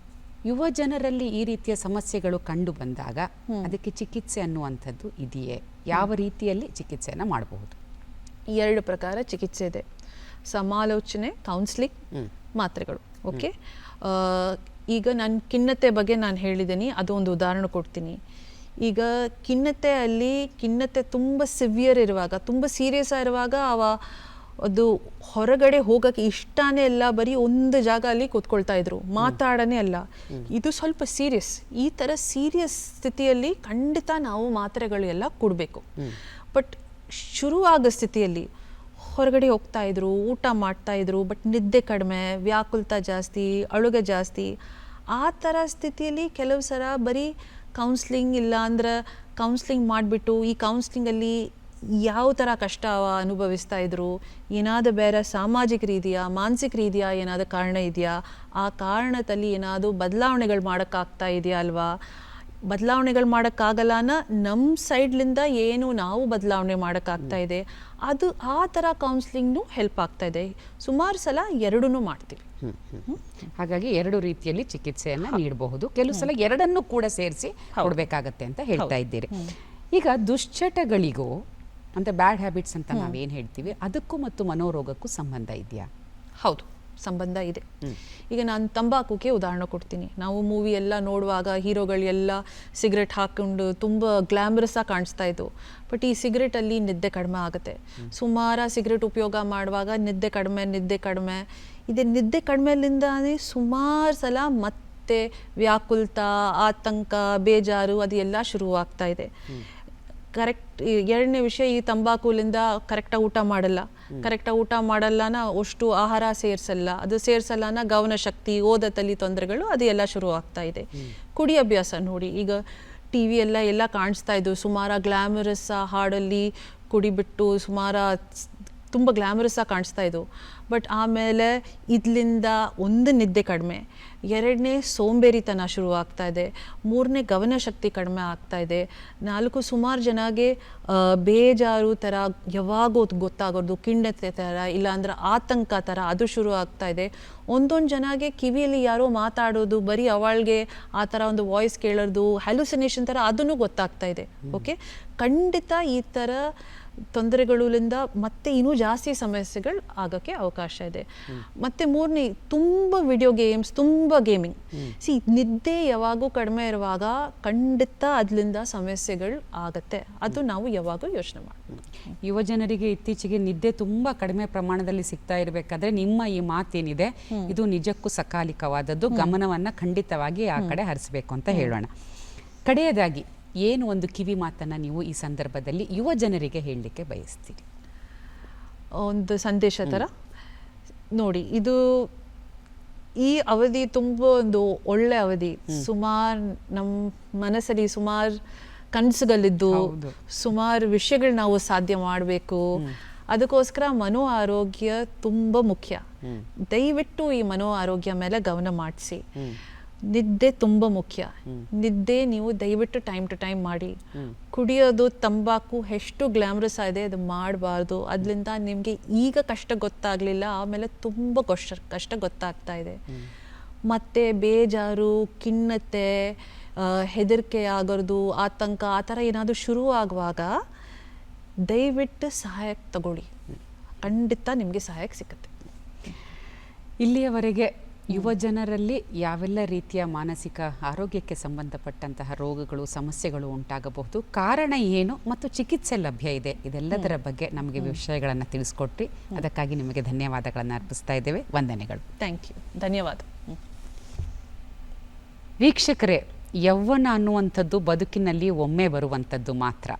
ಯುವ ಜನರಲ್ಲಿ ಈ ರೀತಿಯ ಸಮಸ್ಯೆಗಳು ಕಂಡು ಬಂದಾಗ ಅದಕ್ಕೆ ಚಿಕಿತ್ಸೆ ಅನ್ನುವಂಥದ್ದು ಇದೆಯೇ? ಯಾವ ರೀತಿಯಲ್ಲಿ ಚಿಕಿತ್ಸೆಯನ್ನು ಮಾಡಬಹುದು? 2 ಪ್ರಕಾರ ಚಿಕಿತ್ಸೆ ಇದೆ. ಸಮಾಲೋಚನೆ, ಕೌನ್ಸಿಲಿಂಗ್, ಮಾತ್ರೆಗಳು. ಓಕೆ, ಈಗ ನಾನು ಖಿನ್ನತೆ ಬಗ್ಗೆ ನಾನು ಹೇಳಿದ್ದೀನಿ, ಅದು ಒಂದು ಉದಾಹರಣೆ ಕೊಡ್ತೀನಿ. ಈಗ ಖಿನ್ನತೆ ತುಂಬ ಸಿವಿಯರ್ ಇರುವಾಗ, ತುಂಬ ಸೀರಿಯಸ್ ಆಗಿರುವಾಗ ಅದು ಹೊರಗಡೆ ಹೋಗೋಕ್ಕೆ ಇಷ್ಟನೇ ಅಲ್ಲ, ಬರೀ ಒಂದು ಜಾಗ ಅಲ್ಲಿ ಕೂತ್ಕೊಳ್ತಾ ಇದ್ರು, ಮಾತಾಡನೇ ಅಲ್ಲ. ಇದು ಸ್ವಲ್ಪ ಸೀರಿಯಸ್. ಈ ಥರ ಸೀರಿಯಸ್ ಸ್ಥಿತಿಯಲ್ಲಿ ಖಂಡಿತ ನಾವು ಮಾತ್ರೆಗಳು ಎಲ್ಲ ಕೊಡಬೇಕು. ಬಟ್ ಶುರುವಾಗೋ ಸ್ಥಿತಿಯಲ್ಲಿ ಹೊರಗಡೆ ಹೋಗ್ತಾ ಇದ್ರು, ಊಟ ಮಾಡ್ತಾ ಇದ್ರು, ಬಟ್ ನಿದ್ದೆ ಕಡಿಮೆ, ವ್ಯಾಕುಲತೆ ಜಾಸ್ತಿ, ಅಳುಗೆ ಜಾಸ್ತಿ, ಆ ಥರ ಸ್ಥಿತಿಯಲ್ಲಿ ಕೆಲವು ಸಲ ಬರೀ ಕೌನ್ಸ್ಲಿಂಗ್ ಇಲ್ಲ ಅಂದ್ರೆ ಕೌನ್ಸ್ಲಿಂಗ್ ಮಾಡಿಬಿಟ್ಟು ಈ ಕೌನ್ಸ್ಲಿಂಗಲ್ಲಿ ಯಾವ ಥರ ಕಷ್ಟ ಅನುಭವಿಸ್ತಾ ಇದ್ರು, ಏನಾದರೂ ಬೇರೆ ಸಾಮಾಜಿಕ ರೀತಿಯ ಮಾನಸಿಕ ರೀತಿಯ ಏನಾದರೂ ಕಾರಣ ಇದೆಯಾ, ಆ ಕಾರಣದಲ್ಲಿ ಏನಾದರೂ ಬದಲಾವಣೆಗಳು ಮಾಡೋಕ್ಕಾಗ್ತಾ ಇದೆಯಾ ಅಲ್ವಾ, ಬದಲಾವಣೆಗಳು ಮಾಡೋಕ್ಕಾಗಲ್ಲನ ನಮ್ಮ ಸೈಡ್ಲಿಂದ ಏನು ನಾವು ಬದಲಾವಣೆ ಮಾಡೋಕ್ಕಾಗ್ತಾ ಇದೆ, ಅದು ಆ ಥರ ಕೌನ್ಸ್ಲಿಂಗ್ನು ಹೆಲ್ಪ್ ಆಗ್ತಾ ಇದೆ. ಸುಮಾರು ಸಲ ಎರಡೂ ಮಾಡ್ತೀವಿ. ಹಾಗಾಗಿ ಎರಡು ರೀತಿಯಲ್ಲಿ ಚಿಕಿತ್ಸೆಯನ್ನು ನೀಡಬಹುದು. ಕೆಲವು ಸಲ ಎರಡನ್ನೂ ಕೂಡ ಸೇರಿಸಿ ಕೊಡಬೇಕಾಗತ್ತೆ ಅಂತ ಹೇಳ್ತಾ ಇದ್ದೀರಿ. ಈಗ ದುಶ್ಚಟಗಳಿಗೂ ಅಂತ ಬ್ಯಾಡ್ ಹ್ಯಾಬಿಟ್ಸ್ ಅಂತ ನಾವೇನು ಹೇಳ್ತೀವಿ, ಅದಕ್ಕೂ ಮತ್ತು ಮನೋರೋಗಕ್ಕೂ ಸಂಬಂಧ ಇದೆಯಾ? ಹೌದು, ಸಂಬಂಧ ಇದೆ. ಈಗ ನಾನು ತಂಬಾಕುಗೆ ಉದಾಹರಣೆ ಕೊಡ್ತೀನಿ. ನಾವು ಮೂವಿ ಎಲ್ಲ ನೋಡುವಾಗ ಹೀರೋಗಳೆಲ್ಲ ಸಿಗರೆಟ್ ಹಾಕೊಂಡು ತುಂಬ ಗ್ಲ್ಯಾಮರಸ್ ಆಗಿ ಕಾಣಿಸ್ತಾ ಇತ್ತು. ಬಟ್ ಈ ಸಿಗರೆಟಲ್ಲಿ ನಿದ್ದೆ ಕಡಿಮೆ ಆಗುತ್ತೆ. ಸುಮಾರು ಸಿಗರೆಟ್ ಉಪಯೋಗ ಮಾಡುವಾಗ ನಿದ್ದೆ ಕಡಿಮೆ ಇದೆ. ನಿದ್ದೆ ಕಡಿಮೆಲಿಂದಾನೇ ಸುಮಾರು ಸಲ ಮತ್ತೆ ವ್ಯಾಕುಲತ, ಆತಂಕ, ಬೇಜಾರು ಅದು ಎಲ್ಲ ಶುರುವಾಗ್ತಾ ಇದೆ. ಕರೆಕ್ಟ್. ಎರಡನೇ ವಿಷಯ, ಈ ತಂಬಾಕುಲಿಂದ ಕರೆಕ್ಟಾಗಿ ಊಟ ಮಾಡಲ್ಲನ ಅಷ್ಟು ಆಹಾರ ಸೇರಿಸಲ್ಲ, ಅದು ಸೇರಿಸಲ್ಲನ ಗಮನ ಶಕ್ತಿ, ಓದತಲ್ಲಿ ತೊಂದರೆಗಳು ಅದು ಎಲ್ಲ ಶುರು ಆಗ್ತಾ ಇದೆ. ಕುಡಿ ಅಭ್ಯಾಸ ನೋಡಿ, ಈಗ ಟಿ ವಿ ಎಲ್ಲ ಕಾಣಿಸ್ತಾ ಇದ್ದು ಸುಮಾರು ಗ್ಲ್ಯಾಮರಸ್ ಹಾಡಲ್ಲಿ ಕುಡಿಬಿಟ್ಟು ಸುಮಾರು ತುಂಬ ಗ್ಲ್ಯಾಮರಸ್ ಆಗಿ ಕಾಣಿಸ್ತಾ ಇದ್ದು. ಬಟ್ ಆಮೇಲೆ ಇದರಿಂದ ಒಂದು ನಿದ್ದೆ ಕಡಿಮೆ, ಎರಡನೇ ಸೋಂಬೇರಿತನ ಶುರುವಾಗ್ತಾ ಇದೆ, ಮೂರನೇ ಗಮನ ಶಕ್ತಿ ಕಡಿಮೆ ಆಗ್ತಾ ಇದೆ, ನಾಲ್ಕು ಸುಮಾರು ಜನಗೆ ಬೇಜಾರು ಥರ ಯಾವಾಗೂ ಗೊತ್ತಾಗೋದು, ಖಿನ್ನತೆ ಥರ ಇಲ್ಲಾಂದ್ರೆ ಆತಂಕ ಥರ ಅದು ಶುರು ಆಗ್ತಾ ಇದೆ. ಒಂದೊಂದು ಜನಗೆ ಕಿವಿಯಲ್ಲಿ ಯಾರೋ ಮಾತಾಡೋದು, ಬರೀ ಅವಳಿಗೆ ಆ ಥರ ಒಂದು ವಾಯ್ಸ್ ಕೇಳೋದು, ಹ್ಯಾಲುಸಿನೇಷನ್ ಥರ ಅದನ್ನು ಗೊತ್ತಾಗ್ತಾ ಇದೆ. ಓಕೆ, ಖಂಡಿತ ಈ ಥರ ತೊಂದರೆಗಳಿಂದ ಮತ್ತೆ ಇನ್ನೂ ಜಾಸ್ತಿ ಸಮಸ್ಯೆಗಳು ಆಗೋಕ್ಕೆ ಅವಕಾಶ ಇದೆ. ಮತ್ತು ಮೂರನೇ, ತುಂಬ ವಿಡಿಯೋ ಗೇಮ್ಸ್, ತುಂಬ ಗೇಮಿಂಗ್. ನಿದ್ದೆ ಯಾವಾಗೂ ಕಡಿಮೆ ಇರುವಾಗ ಖಂಡಿತ ಅದರಿಂದ ಸಮಸ್ಯೆಗಳು ಆಗತ್ತೆ. ಅದು ನಾವು ಯಾವಾಗೂ ಯೋಚನೆ ಮಾಡ್ತೀವಿ. ಯುವ ಜನರಿಗೆ ಇತ್ತೀಚೆಗೆ ನಿದ್ದೆ ತುಂಬ ಕಡಿಮೆ ಪ್ರಮಾಣದಲ್ಲಿ ಸಿಗ್ತಾ ಇರಬೇಕಾದ್ರೆ ನಿಮ್ಮ ಈ ಮಾತೇನಿದೆ ಇದು ನಿಜಕ್ಕೂ ಸಕಾಲಿಕವಾದದ್ದು. ಗಮನವನ್ನು ಖಂಡಿತವಾಗಿ ಆ ಕಡೆ ಹರಿಸಬೇಕು ಅಂತ ಹೇಳೋಣ. ಕಡೆಯದಾಗಿ ಏನು ಒಂದು ಕಿವಿ ಮಾತನ್ನು ನೀವು ಈ ಸಂದರ್ಭದಲ್ಲಿ ಯುವ ಜನರಿಗೆ ಹೇಳಲಿಕ್ಕೆ ಬಯಸ್ತೀರಿ? ಒಂದು ಸಂದೇಶ ಥರ ನೋಡಿ, ಇದು ಈ ಅವಧಿ ತುಂಬ ಒಂದು ಒಳ್ಳೆ ಅವಧಿ. ಸುಮಾರು ನಮ್ಮ ಮನಸ್ಸಲ್ಲಿ ಸುಮಾರು ಕನಸುಗಳಿದ್ದು ಸುಮಾರು ವಿಷಯಗಳು ನಾವು ಸಾಧ್ಯ ಮಾಡಬೇಕು. ಅದಕ್ಕೋಸ್ಕರ ಮನೋ ಆರೋಗ್ಯ ತುಂಬ ಮುಖ್ಯ. ದಯವಿಟ್ಟು ಈ ಮನೋ ಆರೋಗ್ಯ ಮೇಲೆ ಗಮನ ಮಾಡಿಸಿ. ನಿದ್ದೆ ತುಂಬ ಮುಖ್ಯ. ನಿದ್ದೆ ನೀವು ದಯವಿಟ್ಟು ಟೈಮ್ ಟು ಟೈಮ್ ಮಾಡಿ. ಕುಡಿಯೋದು, ತಂಬಾಕು ಎಷ್ಟು ಗ್ಲ್ಯಾಮರಸ್ ಇದೆ ಅದು ಮಾಡಬಾರ್ದು. ಅದರಿಂದ ನಿಮಗೆ ಈಗ ಕಷ್ಟ ಗೊತ್ತಾಗಲಿಲ್ಲ, ಆಮೇಲೆ ತುಂಬ ಕಷ್ಟ ಗೊತ್ತಾಗ್ತಾ ಇದೆ. ಮತ್ತು ಬೇಜಾರು, ಖಿನ್ನತೆ, ಹೆದರಿಕೆ ಆಗೋದು, ಆತಂಕ ಆ ಥರ ಏನಾದರೂ ಶುರು ಆಗುವಾಗ ದಯವಿಟ್ಟು ಸಹಾಯಕ್ಕೆ ತಗೊಳ್ಳಿ. ಖಂಡಿತ ನಿಮಗೆ ಸಹಾಯಕ್ಕೆ ಸಿಗುತ್ತೆ. ಇಲ್ಲಿಯವರೆಗೆ ಯುವ ಜನರಲ್ಲಿ ಯಾವೆಲ್ಲ ರೀತಿಯ ಮಾನಸಿಕ ಆರೋಗ್ಯಕ್ಕೆ ಸಂಬಂಧಪಟ್ಟಂತಹ ರೋಗಗಳು, ಸಮಸ್ಯೆಗಳು ಉಂಟಾಗಬಹುದು, ಕಾರಣ ಏನು ಮತ್ತು ಚಿಕಿತ್ಸೆ ಲಭ್ಯ ಇದೆ, ಇದೆಲ್ಲದರ ಬಗ್ಗೆ ನಮಗೆ ವಿಷಯಗಳನ್ನು ತಿಳಿಸ್ಕೊಟ್ರಿ. ಅದಕ್ಕಾಗಿ ನಿಮಗೆ ಧನ್ಯವಾದಗಳನ್ನು ಅರ್ಪಿಸ್ತಾ ಇದ್ದೇವೆ. ವಂದನೆಗಳು. Thank you. ಧನ್ಯವಾದ. ವೀಕ್ಷಕರೇ, ಯೌವನ ಅನ್ನುವಂಥದ್ದು ಬದುಕಿನಲ್ಲಿ ಒಮ್ಮೆ ಬರುವಂಥದ್ದು ಮಾತ್ರ,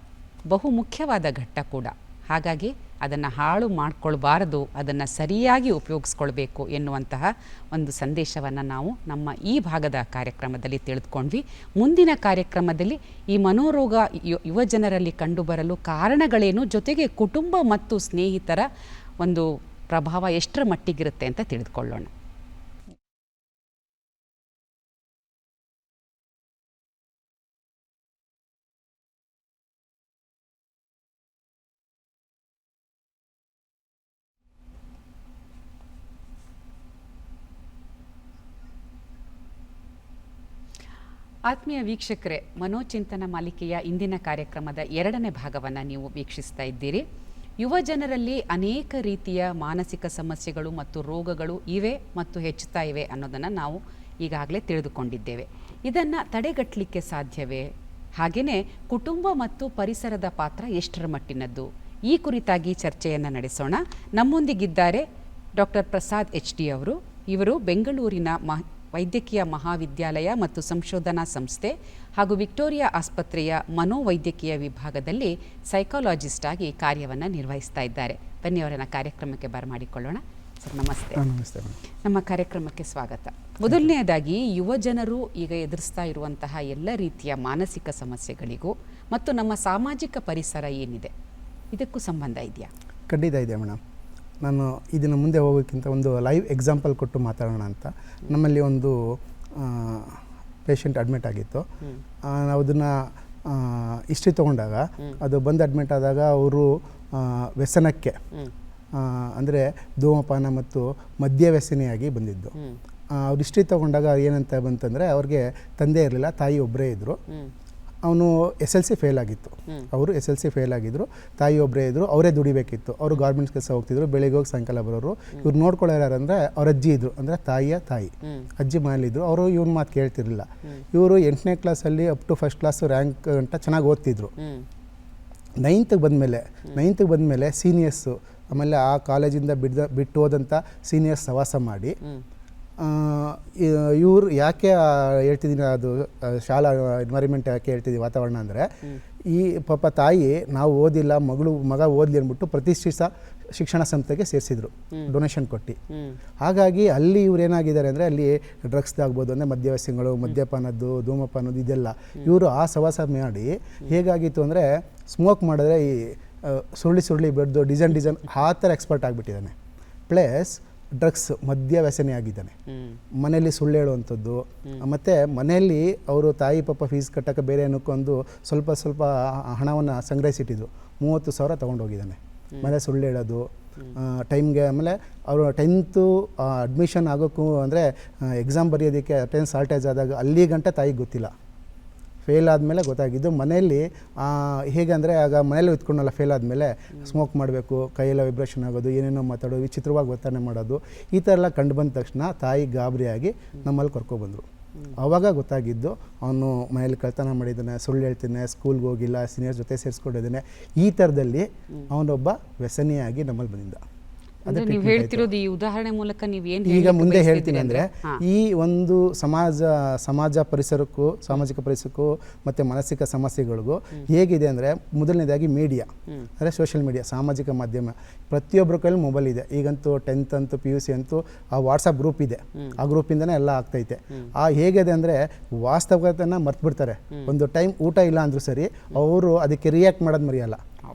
ಬಹು ಮುಖ್ಯವಾದ ಘಟ್ಟ ಕೂಡ. ಹಾಗಾಗಿ ಅದನ್ನು ಹಾಳು ಮಾಡಿಕೊಳ್ಬಾರದು, ಅದನ್ನು ಸರಿಯಾಗಿ ಉಪಯೋಗಿಸ್ಕೊಳ್ಬೇಕು ಎನ್ನುವಂತಹ ಒಂದು ಸಂದೇಶವನ್ನು ನಾವು ನಮ್ಮ ಈ ಭಾಗದ ಕಾರ್ಯಕ್ರಮದಲ್ಲಿ ತಿಳಿದುಕೊಂಡ್ವಿ. ಮುಂದಿನ ಕಾರ್ಯಕ್ರಮದಲ್ಲಿ ಈ ಮನೋರೋಗ ಯುವ ಜನರಲ್ಲಿ ಕಂಡುಬರಲು ಕಾರಣಗಳೇನು, ಜೊತೆಗೆ ಕುಟುಂಬ ಮತ್ತು ಸ್ನೇಹಿತರ ಒಂದು ಪ್ರಭಾವ ಎಷ್ಟರ ಮಟ್ಟಿಗಿರುತ್ತೆ ಅಂತ ತಿಳಿದುಕೊಳ್ಳೋಣ. ಆತ್ಮೀಯ ವೀಕ್ಷಕರೇ, ಮನೋಚಿಂತನ ಮಾಲಿಕೆಯ ಇಂದಿನ ಕಾರ್ಯಕ್ರಮದ 2ನೇ ಭಾಗವನ್ನು ನೀವು ವೀಕ್ಷಿಸ್ತಾ ಇದ್ದೀರಿ. ಯುವ ಜನರಲ್ಲಿ ಅನೇಕ ರೀತಿಯ ಮಾನಸಿಕ ಸಮಸ್ಯೆಗಳು ಮತ್ತು ರೋಗಗಳು ಇವೆ ಮತ್ತು ಹೆಚ್ಚುತ್ತಾ ಇವೆ ಅನ್ನೋದನ್ನು ನಾವು ಈಗಾಗಲೇ ತಿಳಿದುಕೊಂಡಿದ್ದೇವೆ. ಇದನ್ನು ತಡೆಗಟ್ಟಲಿಕ್ಕೆ ಸಾಧ್ಯವೇ? ಹಾಗೆಯೇ ಕುಟುಂಬ ಮತ್ತು ಪರಿಸರದ ಪಾತ್ರ ಎಷ್ಟರ ಮಟ್ಟಿನದ್ದು? ಈ ಕುರಿತಾಗಿ ಚರ್ಚೆಯನ್ನು ನಡೆಸೋಣ. ನಮ್ಮೊಂದಿಗಿದ್ದಾರೆ ಡಾಕ್ಟರ್ ಪ್ರಸಾದ್ HD ಅವರು. ಇವರು ಬೆಂಗಳೂರಿನ ವೈದ್ಯಕೀಯ ಮಹಾವಿದ್ಯಾಲಯ ಮತ್ತು ಸಂಶೋಧನಾ ಸಂಸ್ಥೆ ಹಾಗೂ ವಿಕ್ಟೋರಿಯಾ ಆಸ್ಪತ್ರೆಯ ಮನೋವೈದ್ಯಕೀಯ ವಿಭಾಗದಲ್ಲಿ ಸೈಕಾಲಜಿಸ್ಟ್ ಆಗಿ ಕಾರ್ಯವನ್ನು ನಿರ್ವಹಿಸ್ತಾ ಇದ್ದಾರೆ. ಬನ್ನಿ ಅವರನ್ನ ಕಾರ್ಯಕ್ರಮಕ್ಕೆ ಬರಮಾಡಿಕೊಳ್ಳೋಣ. ಸರ್ ನಮಸ್ತೆ. ನಮಸ್ತೆ. ನಮ್ಮ ಕಾರ್ಯಕ್ರಮಕ್ಕೆ ಸ್ವಾಗತ. ಮೊದಲನೆಯದಾಗಿ ಯುವ ಜನರು ಈಗ ಎದುರಿಸ್ತಾ ಇರುವಂತಹ ಎಲ್ಲ ರೀತಿಯ ಮಾನಸಿಕ ಸಮಸ್ಯೆಗಳಿಗೂ ಮತ್ತು ನಮ್ಮ ಸಾಮಾಜಿಕ ಪರಿಸರ ಏನಿದೆ ಇದಕ್ಕೂ ಸಂಬಂಧ ಇದೆಯಾ? ಖಂಡಿತ ಇದೆ ಮೇಡಮ್. ನಾನು ಇದನ್ನು ಮುಂದೆ ಹೋಗೋಕ್ಕಿಂತ ಒಂದು ಲೈವ್ ಎಕ್ಸಾಂಪಲ್ ಕೊಟ್ಟು ಮಾತಾಡೋಣ ಅಂತ. ನಮ್ಮಲ್ಲಿ ಒಂದು ಪೇಷಂಟ್ ಅಡ್ಮಿಟ್ ಆಗಿತ್ತು. ನಾವು ಅದನ್ನು ಹಿಸ್ಟ್ರಿ ತೊಗೊಂಡಾಗ ಅದು ಬಂದು ಅಡ್ಮಿಟ್ ಆದಾಗ ಅವರು ವ್ಯಸನಕ್ಕೆ ಅಂದರೆ ಧೂಮಪಾನ ಮತ್ತು ಮದ್ಯ ವ್ಯಸನಿಯಾಗಿ ಬಂದಿದ್ದು. ಅವ್ರು ಹಿಸ್ಟ್ರಿ ತೊಗೊಂಡಾಗ ಏನಂತ ಬಂತಂದರೆ ಅವ್ರಿಗೆ ತಂದೆ ಇರಲಿಲ್ಲ, ತಾಯಿ ಒಬ್ಬರೇ ಇದ್ದರು. ಅವನು SLC ಫೇಲ್ ಆಗಿತ್ತು. ಅವರು SLC ಫೇಲ್ ಆಗಿದ್ದರು, ತಾಯಿ ಒಬ್ಬರೇ ಇದ್ದರು, ಅವರೇ ದುಡಿಬೇಕಿತ್ತು. ಅವರು ಗಾರ್ಮೆಂಟ್ಸ್ ಕೆಲಸ ಹೋಗ್ತಿದ್ರು, ಬೆಳಿಗ್ಗೆ ಹೋಗಿ ಸಾಯಂಕಾಲ ಬರೋರು. ಇವ್ರು ನೋಡ್ಕೊಳ್ಳೋರು ಯಾರಂದರೆ ಅವ್ರ ಅಜ್ಜಿ ಇದ್ದರು, ಅಂದರೆ ತಾಯಿಯ ತಾಯಿ ಅಜ್ಜಿ ಮನೇಲಿದ್ದರು. ಅವರು ಇವ್ನ ಮಾತು ಕೇಳ್ತಿರಲಿಲ್ಲ. ಇವರು 8ನೇ ಕ್ಲಾಸಲ್ಲಿ up to first class rank ಗಂಟ ಚೆನ್ನಾಗಿ ಓದ್ತಿದ್ರು. 9th ಬಂದಮೇಲೆ ಸೀನಿಯರ್ಸು, ಆಮೇಲೆ ಆ ಕಾಲೇಜಿಂದ ಬಿಟ್ಟು ಹೋದಂಥ ಸೀನಿಯರ್ಸ್ ಸವಾಸ ಮಾಡಿ ಇವ್ರು ಯಾಕೆ ಹೇಳ್ತಿದ್ದೀನಿ, ಅದು ಶಾಲಾ ಎನ್ವೈರನ್ಮೆಂಟ್ ಯಾಕೆ ಹೇಳ್ತಿದ್ದೀವಿ ವಾತಾವರಣ ಅಂದರೆ, ಈ ಪಾಪ ತಾಯಿ ನಾವು ಓದಿಲ್ಲ, ಮಗ ಓದಲಿ ಅಂದ್ಬಿಟ್ಟು ಪ್ರತಿಷ್ಠಿತ ಶಿಕ್ಷಣ ಸಂಸ್ಥೆಗೆ ಸೇರಿಸಿದ್ರು ಡೊನೇಷನ್ ಕೊಟ್ಟು. ಹಾಗಾಗಿ ಅಲ್ಲಿ ಇವ್ರು ಏನಾಗಿದ್ದಾರೆ ಅಂದರೆ ಅಲ್ಲಿ ಡ್ರಗ್ಸ್ದಾಗ್ಬೋದು, ಅಂದರೆ ಮದ್ಯವ್ಯಸನಗಳು, ಮದ್ಯಪಾನದ್ದು, ಧೂಮಪಾನದ್ದು ಇದೆಲ್ಲ ಇವರು ಆ ಸವಾಸ ಮಾಡಿ ಹೇಗಾಗಿತ್ತು ಅಂದರೆ ಸ್ಮೋಕ್ ಮಾಡಿದ್ರೆ ಈ ಸುರುಳಿ ಬೆಳೆದು ಡಿಸೈನ್ ಆ ಥರ ಎಕ್ಸ್ಪರ್ಟ್ ಆಗಿಬಿಟ್ಟಿದ್ದಾನೆ. ಪ್ಲಸ್ ಡ್ರಗ್ಸ್ ಮದ್ಯ ವ್ಯಸನಿ ಆಗಿದ್ದಾನೆ. ಮನೆಯಲ್ಲಿ ಸುಳ್ಳು ಹೇಳುವಂಥದ್ದು, ಮತ್ತು ಮನೆಯಲ್ಲಿ ಅವರು ತಾಯಿ ಪಾಪ ಫೀಸ್ ಕಟ್ಟೋಕ್ಕೆ ಬೇರೆ ಅನ್ಕೊಂಡು ಸ್ವಲ್ಪ ಹಣವನ್ನು ಸಂಗ್ರಹಿಸಿಟ್ಟಿದ್ರು. 30,000 ತೊಗೊಂಡೋಗಿದ್ದಾನೆ. ಮನೆ ಸುಳ್ಳು ಹೇಳೋದು ಟೈಮ್ಗೆ. ಆಮೇಲೆ ಅವರು 10th ಅಡ್ಮಿಷನ್ ಆಗೋಕ್ಕೂ ಅಂದರೆ ಎಕ್ಸಾಮ್ ಬರೆಯೋದಕ್ಕೆ ಅಟೆಂಡೆನ್ಸ್ ಶಾರ್ಟೇಜ್ ಆದಾಗ ಅಲ್ಲಿ ಗಂಟೆ ತಾಯಿಗೆ ಗೊತ್ತಿಲ್ಲ. ಫೇಲ್ ಆದಮೇಲೆ ಗೊತ್ತಾಗಿದ್ದು. ಮನೆಯಲ್ಲಿ ಹೇಗೆ ಅಂದರೆ ಆಗ ಮನೇಲಿ ಇತ್ಕೊಂಡಲ್ಲ, ಫೇಲ್ ಆದಮೇಲೆ ಸ್ಮೋಕ್ ಮಾಡಬೇಕು, ಕೈಯೆಲ್ಲ ವೈಬ್ರೇಷನ್ ಆಗೋದು, ಏನೇನೋ ಮಾತಾಡೋದು, ವಿಚಿತ್ರವಾಗಿ ವರ್ತನೆ ಮಾಡೋದು, ಈ ಥರ ಎಲ್ಲ ಕಂಡು ಬಂದ ತಕ್ಷಣ ತಾಯಿ ಗಾಬರಿಯಾಗಿ ನಮ್ಮಲ್ಲಿ ಕರ್ಕೊಬಂದರು. ಆವಾಗ ಗೊತ್ತಾಗಿದ್ದು ಅವನು ಮನೇಲಿ ಕಳ್ತನ ಮಾಡಿದ್ದಾನೆ, ಸುಳ್ಳು ಹೇಳ್ತಾನೆ, ಸ್ಕೂಲ್ಗೆ ಹೋಗಿಲ್ಲ, ಸೀನಿಯರ್ ಜೊತೆ ಸೇರಿಸ್ಕೊಂಡಿದ್ದಾನೆ. ಈ ಥರದಲ್ಲಿ ಅವನೊಬ್ಬ ವ್ಯಸನಿಯಾಗಿ ನಮ್ಮಲ್ಲಿ ಬಂದಿದ್ದ. ನೀವು ಹೇಳ್ತಿರೋದು ಈ ಉದಾಹರಣೆ ಮೂಲಕ ನೀವು ಏನು ಈಗ ಮುಂದೆ ಹೇಳ್ತೀನಿ ಅಂದರೆ, ಈ ಒಂದು ಸಾಮಾಜಿಕ ಪರಿಸರಕ್ಕೂ ಮತ್ತು ಮಾನಸಿಕ ಸಮಸ್ಯೆಗಳಿಗೂ ಹೇಗಿದೆ ಅಂದರೆ, ಮೊದಲನೇದಾಗಿ ಮೀಡಿಯಾ ಅಂದರೆ ಸೋಷಿಯಲ್ ಮೀಡಿಯಾ, ಸಾಮಾಜಿಕ ಮಾಧ್ಯಮ. ಪ್ರತಿಯೊಬ್ಬರ ಕೈಯಲ್ಲಿ ಮೊಬೈಲ್ ಇದೆ. ಈಗಂತೂ 10th ಅಂತೂ PUC ಅಂತೂ ಆ ವಾಟ್ಸಪ್ ಗ್ರೂಪ್ ಇದೆ, ಆ ಗ್ರೂಪಿಂದನೇ ಎಲ್ಲ ಆಗ್ತೈತೆ. ಹೇಗಿದೆ ಅಂದರೆ ವಾಸ್ತವತೆಯನ್ನು ಮರ್ತ್ಬಿಡ್ತಾರೆ. ಒಂದು ಟೈಮ್ ಊಟ ಇಲ್ಲ ಅಂದರೂ ಸರಿ ಅವರು ಅದಕ್ಕೆ ರಿಯಾಕ್ಟ್ ಮಾಡೋದು ಮರೆಯಲ್ಲ.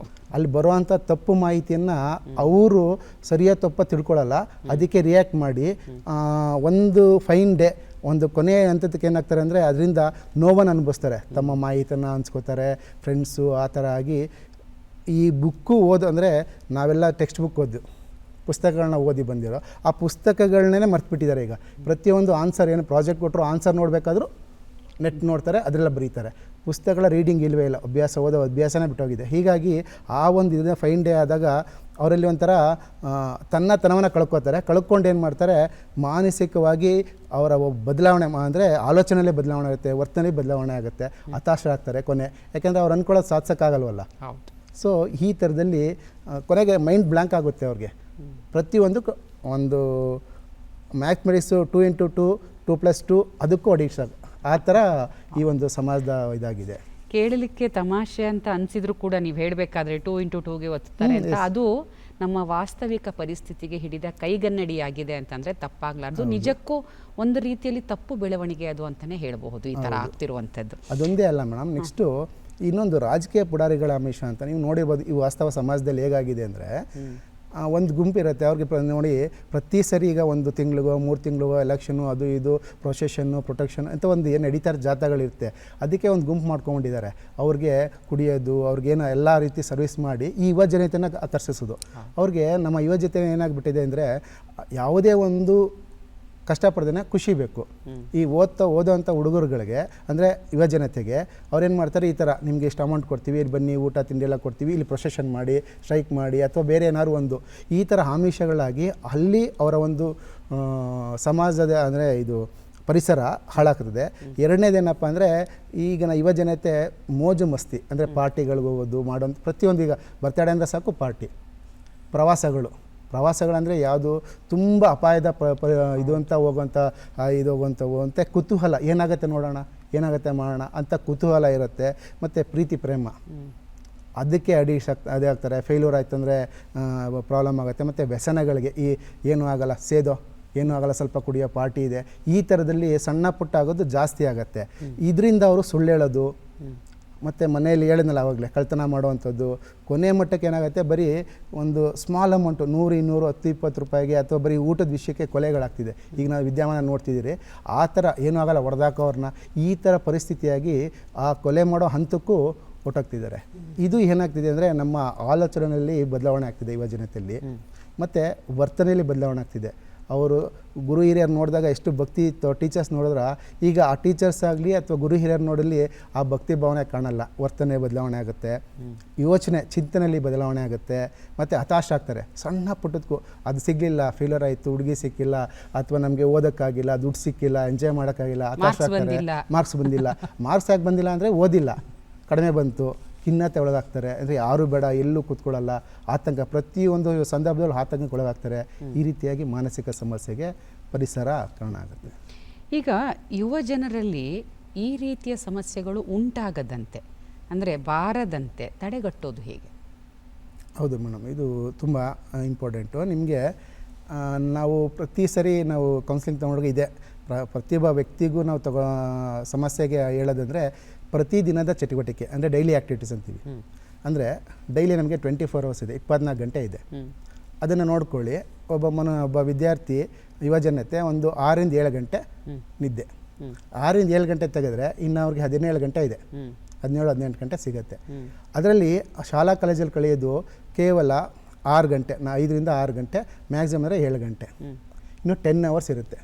ಅಲ್ಲಿ ಬರುವಂಥ ತಪ್ಪು ಮಾಹಿತಿಯನ್ನು ಅವರು ಸರಿಯಾದ ತಪ್ಪ ತಿಳ್ಕೊಳ್ಳಲ್ಲ, ಅದಕ್ಕೆ ರಿಯಾಕ್ಟ್ ಮಾಡಿ ಒಂದು ಫೈನ್ ಡೇ, ಒಂದು ಕೊನೆಯ ಹಂತಕ್ಕೆ ಏನಾಗ್ತಾರೆ ಅಂದರೆ ಅದರಿಂದ ನೋವನ್ನು ಅನುಭವಿಸ್ತಾರೆ. ತಮ್ಮ ಮಾಹಿತಿಯನ್ನು ಹಂಚ್ಕೋತಾರೆ, ಫ್ರೆಂಡ್ಸು ಆ ಥರ ಆಗಿ. ಈ ಬುಕ್ಕು ಅಂದರೆ ನಾವೆಲ್ಲ ಟೆಕ್ಸ್ಟ್ ಬುಕ್ ಪುಸ್ತಕಗಳನ್ನ ಓದಿ ಬಂದಿರೋ ಆ ಪುಸ್ತಕಗಳನ್ನೇ ಮರ್ತ್ಬಿಟ್ಟಿದ್ದಾರೆ. ಈಗ ಪ್ರತಿಯೊಂದು ಆನ್ಸರ್ ಏನು ಪ್ರಾಜೆಕ್ಟ್ ಕೊಟ್ಟರು ಆನ್ಸರ್ ನೋಡಬೇಕಾದ್ರೂ ನೆಟ್ ನೋಡ್ತಾರೆ, ಅದರೆಲ್ಲ ಬರೀತಾರೆ. ಪುಸ್ತಕಗಳ ರೀಡಿಂಗ್ ಇಲ್ಲವೇ ಇಲ್ಲ, ಅಭ್ಯಾಸನೇ ಬಿಟ್ಟೋಗಿದೆ. ಹೀಗಾಗಿ ಆ ಒಂದು ಇದನ್ನ ಫೈನ್ ಡೇ ಆದಾಗ ಅವರಲ್ಲಿ ಒಂಥರ ತನ್ನತನವನ್ನು ಕಳ್ಕೊಂಡು ಏನು ಮಾಡ್ತಾರೆ, ಮಾನಸಿಕವಾಗಿ ಅವರ ಬದಲಾವಣೆ ಅಂದರೆ ಆಲೋಚನೆಯಲ್ಲೇ ಬದಲಾವಣೆ ಆಗುತ್ತೆ, ವರ್ತನೆ ಬದಲಾವಣೆ ಆಗುತ್ತೆ, ಹತಾಶರಾಗ್ತಾರೆ ಕೊನೆ. ಯಾಕೆಂದರೆ ಅವ್ರು ಅಂದ್ಕೊಳ್ಳೋದು ಸಾಧಿಸೋಕ್ಕಾಗಲ್ವಲ್ಲ. ಸೊ ಈ ಥರದಲ್ಲಿ ಕೊನೆಗೆ ಮೈಂಡ್ ಬ್ಲ್ಯಾಂಕ್ ಆಗುತ್ತೆ ಅವ್ರಿಗೆ. ಪ್ರತಿಯೊಂದಕ್ಕೂ ಒಂದು ಮ್ಯಾಥಮೆಟಿಕ್ಸು 2 × 2 2+2 ಅದಕ್ಕೂ ಅಡಿಕ್ಷನ್. ಆ ಥರ ಈ ಒಂದು ಸಮಾಜದ ಇದಾಗಿದೆ. ಕೇಳಲಿಕ್ಕೆ ತಮಾಷೆ ಅಂತ ಅನಿಸಿದ್ರು ಕೂಡ ನೀವು ಹೇಳಬೇಕಾದ್ರೆ 2 × 2ಗೆ ಒತ್ತಾರೆ ಅಂತ, ಅದು ನಮ್ಮ ವಾಸ್ತವಿಕ ಪರಿಸ್ಥಿತಿಗೆ ಹಿಡಿದ ಕೈಗನ್ನಡಿಯಾಗಿದೆ ಅಂತಂದರೆ ತಪ್ಪಾಗಲಾರ್ದು. ನಿಜಕ್ಕೂ ಒಂದು ರೀತಿಯಲ್ಲಿ ತಪ್ಪು ಬೆಳವಣಿಗೆ ಅದು ಅಂತಲೇ ಹೇಳಬಹುದು ಈ ಥರ ಆಗ್ತಿರುವಂಥದ್ದು. ಅದೊಂದೇ ಅಲ್ಲ ಮೇಡಮ್, ನೆಕ್ಸ್ಟು ಇನ್ನೊಂದು ರಾಜಕೀಯ ಪುಡಾರಿಗಳ ಆಮಿಷ ಅಂತ ನೀವು ನೋಡಿರ್ಬೋದು. ಈ ವಾಸ್ತವ ಸಮಾಜದಲ್ಲಿ ಹೇಗಾಗಿದೆ ಅಂದರೆ, ಒಂದು ಗುಂಪಿರುತ್ತೆ ಅವ್ರಿಗೆ ನೋಡಿ ಪ್ರತಿ ಸರಿ ಈಗ 1 ತಿಂಗಳಿಗೋ 3 ತಿಂಗಳಿಗೋ ಎಲೆಕ್ಷನು, ಅದು ಇದು ಪ್ರೊಸೆಷನ್ನು, ಪ್ರೊಟೆಕ್ಷನ್ ಅಂತ ಒಂದು ಏನು ನಡೀತಾರೆ ಜಾಥಾಗಳಿರುತ್ತೆ. ಅದಕ್ಕೆ ಒಂದು ಗುಂಪು ಮಾಡ್ಕೊಂಡಿದ್ದಾರೆ. ಅವ್ರಿಗೆ ಕುಡಿಯೋದು, ಅವ್ರಿಗೇನೋ ಎಲ್ಲ ರೀತಿ ಸರ್ವಿಸ್ ಮಾಡಿ ಈ ಯುವ ಜನತೆಯನ್ನು ಆಕರ್ಷಿಸೋದು. ಅವ್ರಿಗೆ ನಮ್ಮ ಯುವ ಜನತೆ ಏನಾಗ್ಬಿಟ್ಟಿದೆ ಅಂದರೆ, ಯಾವುದೇ ಒಂದು ಕಷ್ಟಪಡ್ದೇ ಖುಷಿ ಬೇಕು. ಈ ಓದೋವಂಥ ಹುಡುಗರುಗಳಿಗೆ ಅಂದರೆ ಯುವ ಜನತೆಗೆ ಅವ್ರೇನು ಮಾಡ್ತಾರೆ, ಈ ಥರ ನಿಮಗೆ ಇಷ್ಟು ಅಮೌಂಟ್ ಕೊಡ್ತೀವಿ, ಇಲ್ಲಿ ಬನ್ನಿ ಊಟ ತಿಂಡಿ ಎಲ್ಲ ಕೊಡ್ತೀವಿ, ಇಲ್ಲಿ ಪ್ರೊಸೆಷನ್ ಮಾಡಿ, ಸ್ಟ್ರೈಕ್ ಮಾಡಿ, ಅಥವಾ ಬೇರೆ ಏನಾದ್ರು ಒಂದು ಈ ಥರ ಆಮಿಷಗಳಾಗಿ ಅಲ್ಲಿ ಅವರ ಒಂದು ಸಮಾಜದ ಅಂದರೆ ಇದು ಪರಿಸರ ಹಾಳಾಗ್ತದೆ. ಎರಡನೇದೇನಪ್ಪ ಅಂದರೆ ಈಗಿನ ಯುವ ಜನತೆ ಮೋಜು ಮಸ್ತಿ ಅಂದರೆ ಪಾರ್ಟಿಗಳಿಗೆ ಹೋಗೋದು ಮಾಡೋದು, ಪ್ರತಿಯೊಂದು ಈಗ ಬರ್ತಡೇ ಅಂದರೆ ಸಾಕು ಪಾರ್ಟಿ. ಪ್ರವಾಸಗಳಂದರೆ ಯಾವುದು ತುಂಬ ಅಪಾಯದ ಇದು ಅಂತ ಹೋಗುವಂಥ ಕುತೂಹಲ, ಏನಾಗುತ್ತೆ ನೋಡೋಣ, ಏನಾಗುತ್ತೆ ಮಾಡೋಣ ಅಂತ ಕುತೂಹಲ ಇರುತ್ತೆ. ಮತ್ತು ಪ್ರೀತಿ ಪ್ರೇಮ ಅದಕ್ಕೆ ಅದೇ ಆಗ್ತಾರೆ. ಫೇಲ್ಯೂರ್ ಆಯ್ತು ಅಂದರೆ ಪ್ರಾಬ್ಲಮ್ ಆಗುತ್ತೆ. ಮತ್ತು ವ್ಯಸನಗಳಿಗೆ ಏನೂ ಆಗಲ್ಲ, ಏನೂ ಆಗಲ್ಲ, ಸ್ವಲ್ಪ ಕುಡಿಯೋ ಪಾರ್ಟಿ ಇದೆ, ಈ ಥರದಲ್ಲಿ ಸಣ್ಣ ಪುಟ್ಟ ಆಗೋದು ಜಾಸ್ತಿ ಆಗುತ್ತೆ. ಇದರಿಂದ ಅವರು ಸುಳ್ಳು ಹೇಳೋದು, ಮತ್ತು ಮನೆಯಲ್ಲಿ ಹೇಳಿದ್ನಲ್ಲ ಆವಾಗಲೇ ಕಳ್ತನ ಮಾಡುವಂಥದ್ದು. ಕೊನೆ ಮಟ್ಟಕ್ಕೆ ಏನಾಗುತ್ತೆ, ಬರೀ ಒಂದು ಸ್ಮಾಲ್ ಅಮೌಂಟು 100, 200, 10, 20 ರೂಪಾಯಿಗೆ ಅಥವಾ ಬರೀ ಊಟದ ವಿಷಯಕ್ಕೆ ಕೊಲೆಗಳಾಗ್ತಿದೆ. ಈಗ ನಾವು ವಿದ್ಯಮಾನ ನೋಡ್ತಿದ್ದೀರಿ. ಆ ಥರ ಏನೂ ಆಗಲ್ಲ, ಹೊಡೆದಾಕೋವ್ರನ್ನ, ಈ ಥರ ಪರಿಸ್ಥಿತಿಯಾಗಿ ಆ ಕೊಲೆ ಮಾಡೋ ಹಂತಕ್ಕೂ ಹೊರಟಾಗ್ತಿದ್ದಾರೆ. ಇದು ಏನಾಗ್ತಿದೆ ಅಂದರೆ ನಮ್ಮ ಆಲೋಚನೆಯಲ್ಲಿ ಬದಲಾವಣೆ ಆಗ್ತಿದೆ ಯುವ ಜನತೆಯಲ್ಲಿ, ಮತ್ತು ವರ್ತನೆಯಲ್ಲಿ ಬದಲಾವಣೆ ಆಗ್ತಿದೆ. ಅವರು ಗುರು ಹಿರಿಯರು ನೋಡಿದಾಗ ಎಷ್ಟು ಭಕ್ತಿ ಇತ್ತು, ಟೀಚರ್ಸ್ ನೋಡಿದ್ರೆ ಈಗ ಆ ಟೀಚರ್ಸ್ ಆಗಲಿ ಅಥವಾ ಗುರು ಹಿರಿಯರು ನೋಡಲಿ ಆ ಭಕ್ತಿ ಭಾವನೆ ಕಾಣಲ್ಲ. ವರ್ತನೆ ಬದಲಾವಣೆ ಆಗುತ್ತೆ, ಯೋಚನೆ ಚಿಂತನೆಯಲ್ಲಿ ಬದಲಾವಣೆ ಆಗುತ್ತೆ, ಮತ್ತು ಹತಾಶ ಆಗ್ತಾರೆ. ಸಣ್ಣ ಪುಟ್ಟದಕ್ಕೂ ಅದು ಸಿಗಲಿಲ್ಲ, ಫೇಲ್ಯೂರ್ ಆಯಿತು, ಹುಡುಗಿ ಸಿಕ್ಕಿಲ್ಲ, ಅಥವಾ ನಮಗೆ ಓದೋಕ್ಕಾಗಿಲ್ಲ, ದುಡ್ಡು ಸಿಕ್ಕಿಲ್ಲ, ಎಂಜಾಯ್ ಮಾಡೋಕ್ಕಾಗಿಲ್ಲ, ಹತಾಶ ಆಗ್ತಾರೆ. ಮಾರ್ಕ್ಸ್ ಬಂದಿಲ್ಲ. ಮಾರ್ಕ್ಸ್ ಯಾಕೆ ಬಂದಿಲ್ಲ ಅಂದರೆ ಓದಿಲ್ಲ, ಕಡಿಮೆ ಬಂತು, ಖಿನ್ನತೆ ಒಳಗಾಗ್ತಾರೆ. ಅಂದರೆ ಯಾರೂ ಬೇಡ, ಎಲ್ಲೂ ಕೂತ್ಕೊಳ್ಳಲ್ಲ, ಆತಂಕ, ಪ್ರತಿಯೊಂದು ಸಂದರ್ಭದಲ್ಲೂ ಆತಂಕಕ್ಕೆ ಒಳಗಾಗ್ತಾರೆ. ಈ ರೀತಿಯಾಗಿ ಮಾನಸಿಕ ಸಮಸ್ಯೆಗೆ ಪರಿಸರ ಕಾರಣ ಆಗುತ್ತೆ. ಈಗ ಯುವ ಜನರಲ್ಲಿ ಈ ರೀತಿಯ ಸಮಸ್ಯೆಗಳು ಉಂಟಾಗದಂತೆ, ಅಂದರೆ ಬಾರದಂತೆ ತಡೆಗಟ್ಟೋದು ಹೇಗೆ? ಹೌದು ಮೇಡಮ್, ಇದು ತುಂಬ ಇಂಪಾರ್ಟೆಂಟು. ನಿಮಗೆ ನಾವು ಪ್ರತಿ ಸರಿ ನಾವು ಕೌನ್ಸಿಲಿಂಗ್ ತೊಗೊಂಡಾಗ ಇದೆ, ಪ್ರತಿಯೊಬ್ಬ ವ್ಯಕ್ತಿಗೂ ನಾವು ಸಮಸ್ಯೆಗೆ ಹೇಳೋದಂದರೆ ಪ್ರತಿದಿನದ ಚಟುವಟಿಕೆ, ಅಂದರೆ ಡೈಲಿ ಆ್ಯಕ್ಟಿವಿಟೀಸ್ ಅಂತೀವಿ. ಅಂದರೆ ಡೈಲಿ ನಮಗೆ 24 ಅವರ್ಸ್ ಇದೆ, 24 ಗಂಟೆ ಇದೆ. ಅದನ್ನು ನೋಡ್ಕೊಳ್ಳಿ. ಒಬ್ಬ ವಿದ್ಯಾರ್ಥಿ ಯುವ ಜನತೆ ಒಂದು 6 ರಿಂದ 7 ಗಂಟೆ ನಿದ್ದೆ, 6 ರಿಂದ 7 ಗಂಟೆ ತೆಗೆದ್ರೆ ಇನ್ನು ಅವ್ರಿಗೆ 17 ಗಂಟೆ ಇದೆ, 17-18 ಗಂಟೆ ಸಿಗುತ್ತೆ. ಅದರಲ್ಲಿ ಶಾಲಾ ಕಾಲೇಜಲ್ಲಿ ಕಳೆಯೋದು ಕೇವಲ 6 ಗಂಟೆ, 5 ರಿಂದ 6 ಗಂಟೆ, ಮ್ಯಾಕ್ಸಿಮಮ್ ಅಂದರೆ 7 ಗಂಟೆ. ಇನ್ನು 10 ಅವರ್ಸ್ ಇರುತ್ತೆ.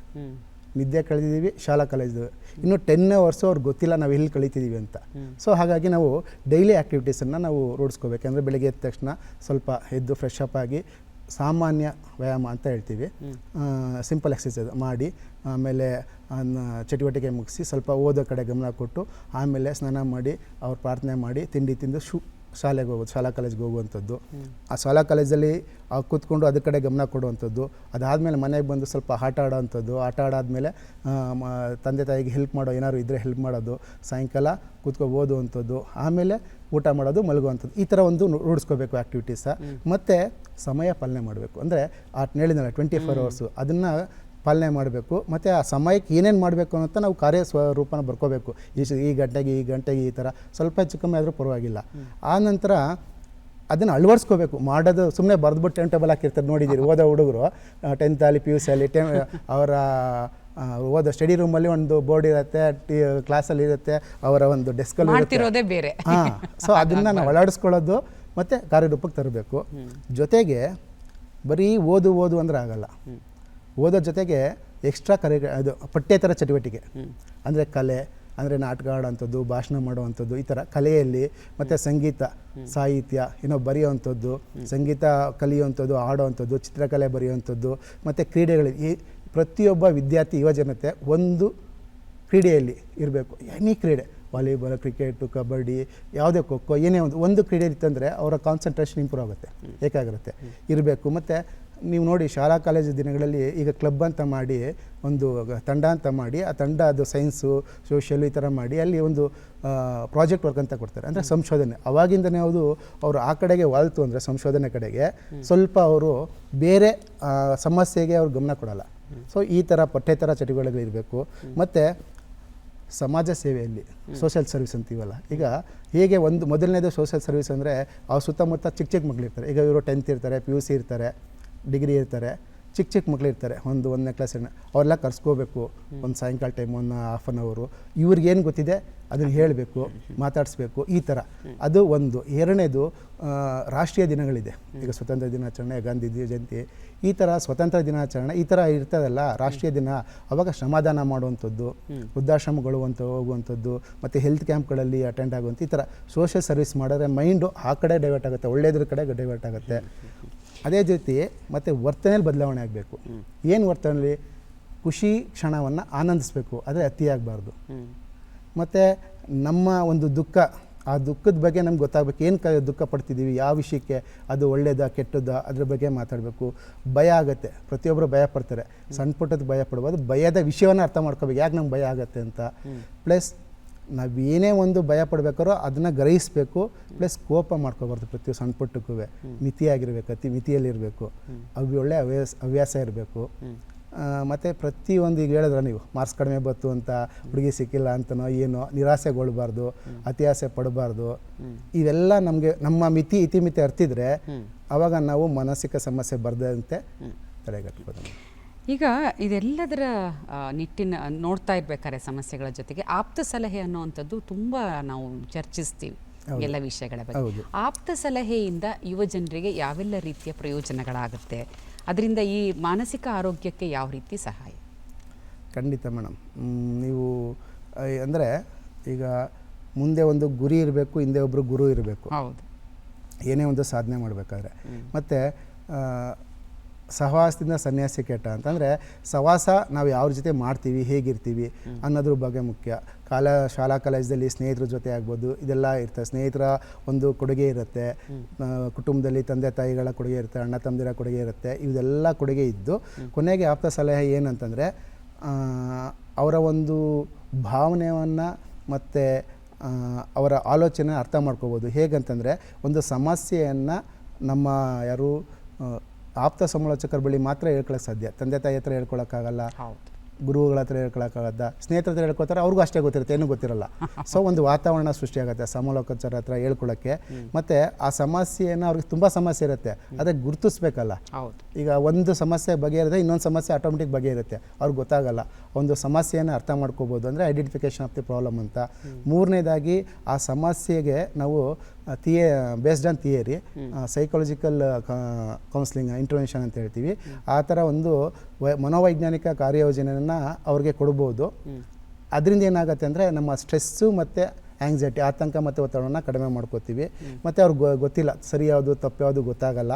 ನಿದ್ದೆ ಕಳೆದಿದ್ದೀವಿ, ಶಾಲಾ ಕಾಲೇಜು, ಇನ್ನು 10 ಅವರ್ಸು ಅವ್ರಿಗೆ ಗೊತ್ತಿಲ್ಲ ನಾವು ಎಲ್ಲಿ ಕಳೀತಿದ್ದೀವಿ ಅಂತ. ಸೊ ಹಾಗಾಗಿ ನಾವು ಡೈಲಿ ಆ್ಯಕ್ಟಿವಿಟೀಸನ್ನು ನಾವು ರೂಢಿಸ್ಕೋಬೇಕಂದ್ರೆ ಬೆಳಗ್ಗೆ ಎದ್ದ ತಕ್ಷಣ ಸ್ವಲ್ಪ ಎದ್ದು ಫ್ರೆಶ್ ಅಪ್ ಆಗಿ ಸಾಮಾನ್ಯ ವ್ಯಾಯಾಮ ಅಂತ ಹೇಳ್ತೀವಿ, ಸಿಂಪಲ್ ಎಕ್ಸಸೈಸ್ ಮಾಡಿ, ಆಮೇಲೆ ಚಟುವಟಿಕೆ ಮುಗಿಸಿ ಸ್ವಲ್ಪ ಓದೋ ಕಡೆ ಗಮನ ಕೊಟ್ಟು, ಆಮೇಲೆ ಸ್ನಾನ ಮಾಡಿ ಅವ್ರು ಪ್ರಾರ್ಥನೆ ಮಾಡಿ ತಿಂಡಿ ತಿಂದು ಶಾಲೆಗೆ ಹೋಗೋದು, ಶಾಲಾ ಕಾಲೇಜ್ಗೆ ಹೋಗುವಂಥದ್ದು. ಆ ಶಾಲಾ ಕಾಲೇಜಲ್ಲಿ ಕೂತ್ಕೊಂಡು ಅದ್ರ ಕಡೆ ಗಮನ ಕೊಡುವಂಥದ್ದು. ಅದಾದಮೇಲೆ ಮನೆಗೆ ಬಂದು ಸ್ವಲ್ಪ ಆಟ ಆಡೋವಂಥದ್ದು. ಆಟ ಆಡಾದಮೇಲೆ ತಂದೆ ತಾಯಿಗೆ ಹೆಲ್ಪ್ ಮಾಡೋ ಏನಾದ್ರು ಇದ್ದರೆ ಹೆಲ್ಪ್ ಮಾಡೋದು. ಸಾಯಂಕಾಲ ಕೂತ್ಕೊಂಡು ಓದುವಂಥದ್ದು. ಆಮೇಲೆ ಊಟ ಮಾಡೋದು, ಮಲಗುವಂಥದ್ದು. ಈ ಥರ ಒಂದು ರೂಢಿಸ್ಕೋಬೇಕು ಆ್ಯಕ್ಟಿವಿಟೀಸ. ಮತ್ತು ಸಮಯ ಪಾಲನೆ ಮಾಡಬೇಕು. ಅಂದರೆ ಹೇಳಿದ್ನಲ್ಲ 24 ಅವರ್ಸು, ಅದನ್ನು ಪಾಲನೆ ಮಾಡಬೇಕು. ಮತ್ತು ಆ ಸಮಯಕ್ಕೆ ಏನೇನು ಮಾಡಬೇಕು ಅಂತ ನಾವು ಕಾರ್ಯಸ್ವರೂಪನ ಬರ್ಕೋಬೇಕು. ಈ ಗಂಟೆಗೆ ಈ ಥರ ಸ್ವಲ್ಪ ಹೆಚ್ಚು ಕಮ್ಮಿ ಆದರೂ ಪರವಾಗಿಲ್ಲ. ಆ ನಂತರ ಅದನ್ನು ಅಳವಡಿಸ್ಕೋಬೇಕು. ಮಾಡೋದು ಸುಮ್ಮನೆ ಬರೆದ್ಬಿಟ್ಟು ಟೈಮ್ ಟೇಬಲ್ ಹಾಕಿರ್ತಾರೆ ನೋಡಿದ್ದೀರಿ, ಓದೋ ಹುಡುಗರು 10th ಅಲ್ಲಿ PUC ಅಲ್ಲಿ ಅವರ ಓದೋ ಸ್ಟಡಿ ರೂಮಲ್ಲಿ ಒಂದು ಬೋರ್ಡ್ ಇರುತ್ತೆ, ಕ್ಲಾಸಲ್ಲಿ ಇರುತ್ತೆ, ಅವರ ಒಂದು ಡೆಸ್ಕಲ್ಲಿ ಮಾಡ್ತಿರೋದೇ ಬೇರೆ. ಸೊ ಅದನ್ನು ನಾವು ಅಳವಡಿಸ್ಕೊಳ್ಳೋದು ಮತ್ತು ಕಾರ್ಯರೂಪಕ್ಕೆ ತರಬೇಕು. ಜೊತೆಗೆ ಬರೀ ಓದು ಅಂದ್ರೆ ಆಗಲ್ಲ. ಓದೋ ಜೊತೆಗೆ ಎಕ್ಸ್ಟ್ರಾ ಅದು ಪಠ್ಯೇತರ ಚಟುವಟಿಕೆ, ಅಂದರೆ ಕಲೆ, ಅಂದರೆ ನಾಟಕ ಆಡೋವಂಥದ್ದು, ಭಾಷಣ ಮಾಡುವಂಥದ್ದು, ಈ ಥರ ಕಲೆಯಲ್ಲಿ, ಮತ್ತು ಸಂಗೀತ, ಸಾಹಿತ್ಯ, ಬರೆಯುವಂಥದ್ದು, ಸಂಗೀತ ಕಲಿಯುವಂಥದ್ದು, ಆಡೋವಂಥದ್ದು, ಚಿತ್ರಕಲೆ ಬರೆಯುವಂಥದ್ದು, ಮತ್ತು ಕ್ರೀಡೆಗಳು. ಈ ಪ್ರತಿಯೊಬ್ಬ ವಿದ್ಯಾರ್ಥಿ ಯುವ ಜನತೆ ಒಂದು ಕ್ರೀಡೆಯಲ್ಲಿ ಇರಬೇಕು. ಎನಿ ಕ್ರೀಡೆ, ವಾಲಿಬಾಲ್, ಕ್ರಿಕೆಟು, ಕಬಡ್ಡಿ, ಯಾವುದೇ ಖೋಖೋ, ಏನೇ ಒಂದು ಕ್ರೀಡೆ ಇತ್ತಂದರೆ ಅವರ ಕಾನ್ಸಂಟ್ರೇಷನ್ ಇಂಪ್ರೂವ್ ಆಗುತ್ತೆ, ಏಕಾಗ್ರತೆ ಇರಬೇಕು. ಮತ್ತು ನೀವು ನೋಡಿ ಶಾಲಾ ಕಾಲೇಜು ದಿನಗಳಲ್ಲಿ ಈಗ ಕ್ಲಬ್ ಅಂತ ಮಾಡಿ, ಒಂದು ತಂಡ ಅಂತ ಮಾಡಿ, ಆ ತಂಡ ಅದು ಸೈನ್ಸು, ಸೋಷಿಯಲ್ ಈ ಥರ ಮಾಡಿ ಅಲ್ಲಿ ಒಂದು ಪ್ರಾಜೆಕ್ಟ್ ವರ್ಕ್ ಅಂತ ಕೊಡ್ತಾರೆ, ಅಂದರೆ ಸಂಶೋಧನೆ. ಅವಾಗಿಂದನೇ ಅವರು ಆ ಕಡೆಗೆ ವಾಲ್ತು ಅಂದರೆ ಸಂಶೋಧನೆ ಕಡೆಗೆ ಸ್ವಲ್ಪ ಅವರು ಬೇರೆ ಸಮಸ್ಯೆಗೆ ಅವ್ರು ಗಮನ ಕೊಡಲ್ಲ. ಸೊ ಈ ಥರ ಪಠ್ಯೇತರ ಚಟುವಟಿಕೆಗಳಿರಬೇಕು. ಮತ್ತು ಸಮಾಜ ಸೇವೆಯಲ್ಲಿ ಸೋಷಿಯಲ್ ಸರ್ವಿಸ್ ಅಂತೀವಲ್ಲ, ಈಗ ಹೇಗೆ ಮೊದಲನೇದು ಸೋಷಿಯಲ್ ಸರ್ವಿಸ್ ಅಂದರೆ ಅವ್ರ ಸುತ್ತಮುತ್ತ ಚಿಕ್ಕ ಮಕ್ಕಳಿರ್ತಾರೆ. ಈಗ ಇವರು 10th ಇರ್ತಾರೆ, PUC ಇರ್ತಾರೆ, ಡಿಗ್ರಿ ಇರ್ತಾರೆ, ಚಿಕ್ಕ ಮಕ್ಕಳಿರ್ತಾರೆ, 1ನೇ ಕ್ಲಾಸಿನ, ಅವರೆಲ್ಲ ಕರ್ಸ್ಕೋಬೇಕು. ಒಂದು ಸಾಯಂಕಾಲ ಟೈಮ್ 1.5 hour ಇವ್ರಿಗೇನು ಗೊತ್ತಿದೆ ಅದನ್ನು ಹೇಳಬೇಕು, ಮಾತಾಡಿಸ್ಬೇಕು, ಈ ಥರ. ಅದು ಒಂದು. ಎರಡನೇದು ರಾಷ್ಟ್ರೀಯ ದಿನಗಳಿದೆ. ಈಗ ಸ್ವತಂತ್ರ ದಿನಾಚರಣೆ, ಗಾಂಧಿ ಜಯಂತಿ, ಈ ಥರ ಸ್ವತಂತ್ರ ದಿನಾಚರಣೆ ಈ ಥರ ಇರ್ತದಲ್ಲ ರಾಷ್ಟ್ರೀಯ ದಿನ, ಅವಾಗ ಶ್ರಮದಾನ ಮಾಡುವಂಥದ್ದು, ವೃದ್ಧಾಶ್ರಮಗಳು ಅಂತ ಹೋಗುವಂಥದ್ದು, ಮತ್ತು ಹೆಲ್ತ್ ಕ್ಯಾಂಪ್ಗಳಲ್ಲಿ ಅಟೆಂಡ್ ಆಗುವಂಥ ಈ ಥರ ಸೋಷಿಯಲ್ ಸರ್ವಿಸ್ ಮಾಡಿದ್ರೆ ಮೈಂಡು ಆ ಕಡೆ ಡೈವರ್ಟ್ ಆಗುತ್ತೆ, ಒಳ್ಳೆಯದ್ರ ಕಡೆ ಡೈವರ್ಟ್ ಆಗುತ್ತೆ. ಅದೇ ರೀತಿ ಮತ್ತು ವರ್ತನೆಯಲ್ಲಿ ಬದಲಾವಣೆ ಆಗಬೇಕು. ಏನು ವರ್ತನೆಯಲ್ಲಿ? ಖುಷಿ ಕ್ಷಣವನ್ನು ಆನಂದಿಸಬೇಕು, ಆದರೆ ಅತಿಯಾಗಬಾರ್ದು. ಮತ್ತು ನಮ್ಮ ಒಂದು ದುಃಖ, ಆ ದುಃಖದ ಬಗ್ಗೆ ನಮ್ಗೆ ಗೊತ್ತಾಗಬೇಕು, ಏನು ದುಃಖ ಪಡ್ತಿದ್ದೀವಿ, ಯಾವ ವಿಷಯಕ್ಕೆ, ಅದು ಒಳ್ಳೇದಾ ಕೆಟ್ಟದ್ದಾ ಅದ್ರ ಬಗ್ಗೆ ಮಾತಾಡಬೇಕು. ಭಯ ಆಗುತ್ತೆ, ಪ್ರತಿಯೊಬ್ಬರು ಭಯ ಪಡ್ತಾರೆ, ಸಣ್ಣ ಪುಟ್ಟದ ಭಯ ಪಡ್ಬೋದು, ಭಯದ ವಿಷಯವನ್ನು ಅರ್ಥ ಮಾಡ್ಕೋಬೇಕು, ಯಾಕೆ ನಮ್ಗೆ ಭಯ ಆಗುತ್ತೆ ಅಂತ. ಪ್ಲಸ್ ನಾವೇನೇ ಒಂದು ಭಯ ಪಡ್ಬೇಕಾದ್ರೂ ಅದನ್ನು ಗ್ರಹಿಸಬೇಕು. ಪ್ಲಸ್ ಕೋಪ ಮಾಡ್ಕೋಬಾರ್ದು, ಪ್ರತಿ ಸಣ್ಣ ಪುಟ್ಟಕ್ಕೂ ಮಿತಿಯಾಗಿರ್ಬೇಕು, ಅತಿ ಮಿತಿಯಲ್ಲಿರಬೇಕು. ಅವು ಒಳ್ಳೆ ಹವ್ಯಾಸ ಇರಬೇಕು. ಮತ್ತು ಪ್ರತಿಯೊಂದು ಈಗ ಹೇಳಿದ್ರೆ ನೀವು ಮಾರ್ಕ್ಸ್ ಕಡಿಮೆ ಬಂತು ಅಂತ ಹುಡುಗಿ ಸಿಕ್ಕಿಲ್ಲ ಅಂತನೋ ಏನೋ ನಿರಾಸೆಗೊಳ್ಬಾರ್ದು, ಅತಿ ಆಸೆ ಪಡಬಾರ್ದು. ಇವೆಲ್ಲ ನಮಗೆ ನಮ್ಮ ಇತಿಮಿತಿ ಅರ್ತಿದ್ರೆ ಆವಾಗ ನಾವು ಮಾನಸಿಕ ಸಮಸ್ಯೆ ಬರದಂತೆ ತಡೆಗಟ್ಟಬಹುದು. ಈಗ ಇದೆಲ್ಲದರ ನಿಟ್ಟಿನ ನೋಡ್ತಾ ಇರ್ಬೇಕಾದ್ರೆ ಸಮಸ್ಯೆಗಳ ಜೊತೆಗೆ ಆಪ್ತ ಸಲಹೆ ಅನ್ನುವಂಥದ್ದು ತುಂಬ ನಾವು ಚರ್ಚಿಸ್ತೀವಿ ಎಲ್ಲ ವಿಷಯಗಳ ಬಗ್ಗೆ. ಆಪ್ತ ಸಲಹೆಯಿಂದ ಯುವ ಜನರಿಗೆ ಯಾವೆಲ್ಲ ರೀತಿಯ ಪ್ರಯೋಜನಗಳಾಗುತ್ತೆ, ಅದರಿಂದ ಈ ಮಾನಸಿಕ ಆರೋಗ್ಯಕ್ಕೆ ಯಾವ ರೀತಿ ಸಹಾಯ? ಖಂಡಿತ ಮೇಡಮ್. ನೀವು ಅಂದರೆ ಈಗ ಮುಂದೆ ಒಂದು ಗುರಿ ಇರಬೇಕು, ಹಿಂದೆ ಒಬ್ಬರು ಗುರು ಇರಬೇಕು. ಹೌದು. ಏನೇ ಒಂದು ಸಾಧನೆ ಮಾಡಬೇಕಾದ್ರೆ. ಮತ್ತು ಸಹವಾಸದಿಂದ ಸನ್ಯಾಸಿ ಕೆಟ್ಟ ಅಂತಂದರೆ ಸಹವಾಸ ನಾವು ಯಾವ ಜೊತೆ ಮಾಡ್ತೀವಿ, ಹೇಗಿರ್ತೀವಿ ಅನ್ನೋದ್ರ ಬಗ್ಗೆ ಮುಖ್ಯ. ಶಾಲಾ ಕಾಲೇಜಲ್ಲಿ ಸ್ನೇಹಿತರ ಜೊತೆ ಆಗ್ಬೋದು, ಇದೆಲ್ಲ ಇರ್ತದೆ. ಸ್ನೇಹಿತರ ಒಂದು ಕೊಡುಗೆ ಇರುತ್ತೆ, ಕುಟುಂಬದಲ್ಲಿ ತಂದೆ ತಾಯಿಗಳ ಕೊಡುಗೆ ಇರುತ್ತೆ, ಅಣ್ಣ ತಮ್ಮದಿರ ಕೊಡುಗೆ ಇರುತ್ತೆ. ಇದೆಲ್ಲ ಕೊಡುಗೆ ಇದ್ದು ಕೊನೆಗೆ ಆಪ್ತ ಸಲಹೆ ಏನಂತಂದರೆ ಅವರ ಒಂದು ಭಾವನೆಯನ್ನು ಮತ್ತು ಅವರ ಆಲೋಚನೆ ಅರ್ಥ ಮಾಡ್ಕೋಬೋದು. ಹೇಗಂತಂದರೆ ಒಂದು ಸಮಸ್ಯೆಯನ್ನು ನಮ್ಮ ಯಾರು ಆಪ್ತ ಸಮಾಲೋಚಕರ ಬಳಿ ಮಾತ್ರ ಹೇಳ್ಕೊಳ್ಳೋಕೆ ಸಾಧ್ಯ. ತಂದೆ ತಾಯಿ ಹತ್ರ ಹೇಳ್ಕೊಳಕ್ಕಾಗಲ್ಲ, ಗುರುಗಳ ಹತ್ರ ಹೇಳ್ಕೊಳಕ್ಕಾಗತ್ತ, ಸ್ನೇಹಿತರ ಹತ್ರ ಹೇಳ್ಕೊತಾರೆ, ಅವ್ರಿಗೂ ಅಷ್ಟೇ ಗೊತ್ತಿರುತ್ತೆ, ಏನೂ ಗೊತ್ತಿರಲ್ಲ. ಸೊ ಒಂದು ವಾತಾವರಣ ಸೃಷ್ಟಿಯಾಗುತ್ತೆ ಸಮಾಲೋಚಕರ ಹತ್ರ ಹೇಳ್ಕೊಳ್ಳೋಕ್ಕೆ. ಮತ್ತು ಆ ಸಮಸ್ಯೆಯನ್ನು ಅವ್ರಿಗೆ ತುಂಬ ಸಮಸ್ಯೆ ಇರುತ್ತೆ, ಅದಕ್ಕೆ ಗುರುತಿಸ್ಬೇಕಲ್ಲ. ಈಗ ಒಂದು ಸಮಸ್ಯೆ ಬಗೆಯಿರುತ್ತೆ, ಇನ್ನೊಂದು ಸಮಸ್ಯೆ ಆಟೋಮೆಟಿಕ್ ಬಗೆಯಿರುತ್ತೆ, ಅವ್ರಿಗೆ ಗೊತ್ತಾಗಲ್ಲ. ಒಂದು ಸಮಸ್ಯೆಯನ್ನು ಅರ್ಥ ಮಾಡ್ಕೋಬೋದು, ಅಂದರೆ ಐಡೆಂಟಿಫಿಕೇಷನ್ ಆಫ್ ದಿ ಪ್ರಾಬ್ಲಮ್ ಅಂತ. ಮೂರನೇದಾಗಿ ಆ ಸಮಸ್ಯೆಗೆ ನಾವು based on theory psychological counselling intervention ಅಂತ ಹೇಳ್ತೀವಿ. ಆ ಥರ ಒಂದು ಮನೋವೈಜ್ಞಾನಿಕ ಕಾರ್ಯಯೋಜನೆಯನ್ನು ಅವ್ರಿಗೆ ಕೊಡ್ಬೋದು. ಅದರಿಂದ ಏನಾಗುತ್ತೆ ಅಂದರೆ ನಮ್ಮ ಸ್ಟ್ರೆಸ್ಸು ಮತ್ತು ಆ್ಯಂಗ್ಸೈಟಿ, ಆತಂಕ ಮತ್ತು ಒತ್ತಡವನ್ನು ಕಡಿಮೆ ಮಾಡ್ಕೋತೀವಿ. ಮತ್ತು ಅವ್ರಿಗೆ ಗೊತ್ತಿಲ್ಲ ಸರಿ ಯಾವುದು ತಪ್ಪು ಯಾವುದು ಗೊತ್ತಾಗಲ್ಲ.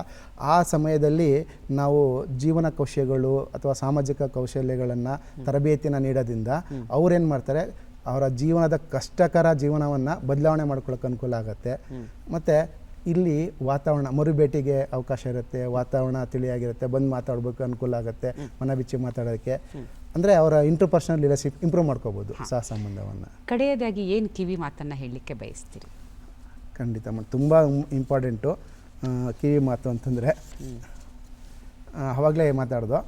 ಆ ಸಮಯದಲ್ಲಿ ನಾವು ಜೀವನ ಕೌಶಲ್ಯಗಳು ಅಥವಾ ಸಾಮಾಜಿಕ ಕೌಶಲ್ಯಗಳನ್ನು ತರಬೇತಿನ ನೀಡೋದ್ರಿಂದ ಅವ್ರೇನು ಮಾಡ್ತಾರೆ, ಅವರ ಜೀವನದ ಕಷ್ಟಕರ ಜೀವನವನ್ನು ಬದಲಾವಣೆ ಮಾಡ್ಕೊಳ್ಳೋಕೆ ಅನುಕೂಲ ಆಗುತ್ತೆ. ಮತ್ತು ಇಲ್ಲಿ ವಾತಾವರಣ ಮರುಭೇಟಿಗೆ ಅವಕಾಶ ಇರುತ್ತೆ, ವಾತಾವರಣ ತಿಳಿಯಾಗಿರುತ್ತೆ, ಬಂದು ಮಾತಾಡಬೇಕು ಅನುಕೂಲ ಆಗುತ್ತೆ, ಮನ ಬಿಚ್ಚಿ ಮಾತಾಡೋಕ್ಕೆ. ಅಂದರೆ ಅವರ ಇಂಟರ್ಪರ್ಸನಲ್ ರಿಲೇಶನ್ಶಿಪ್ ಇಂಪ್ರೂವ್ ಮಾಡ್ಕೋಬೋದು, ಸಹ ಸಂಬಂಧವನ್ನು. ಕಡೆಯದಾಗಿ ಏನು ಕಿವಿ ಮಾತನ್ನು ಹೇಳಲಿಕ್ಕೆ ಬಯಸ್ತೀರಿ? ಖಂಡಿತ ತುಂಬ ಇಂಪಾರ್ಟೆಂಟು ಕಿವಿ ಮಾತು ಅಂತಂದರೆ. ಆವಾಗಲೇ ಮಾತಾಡ್ದು,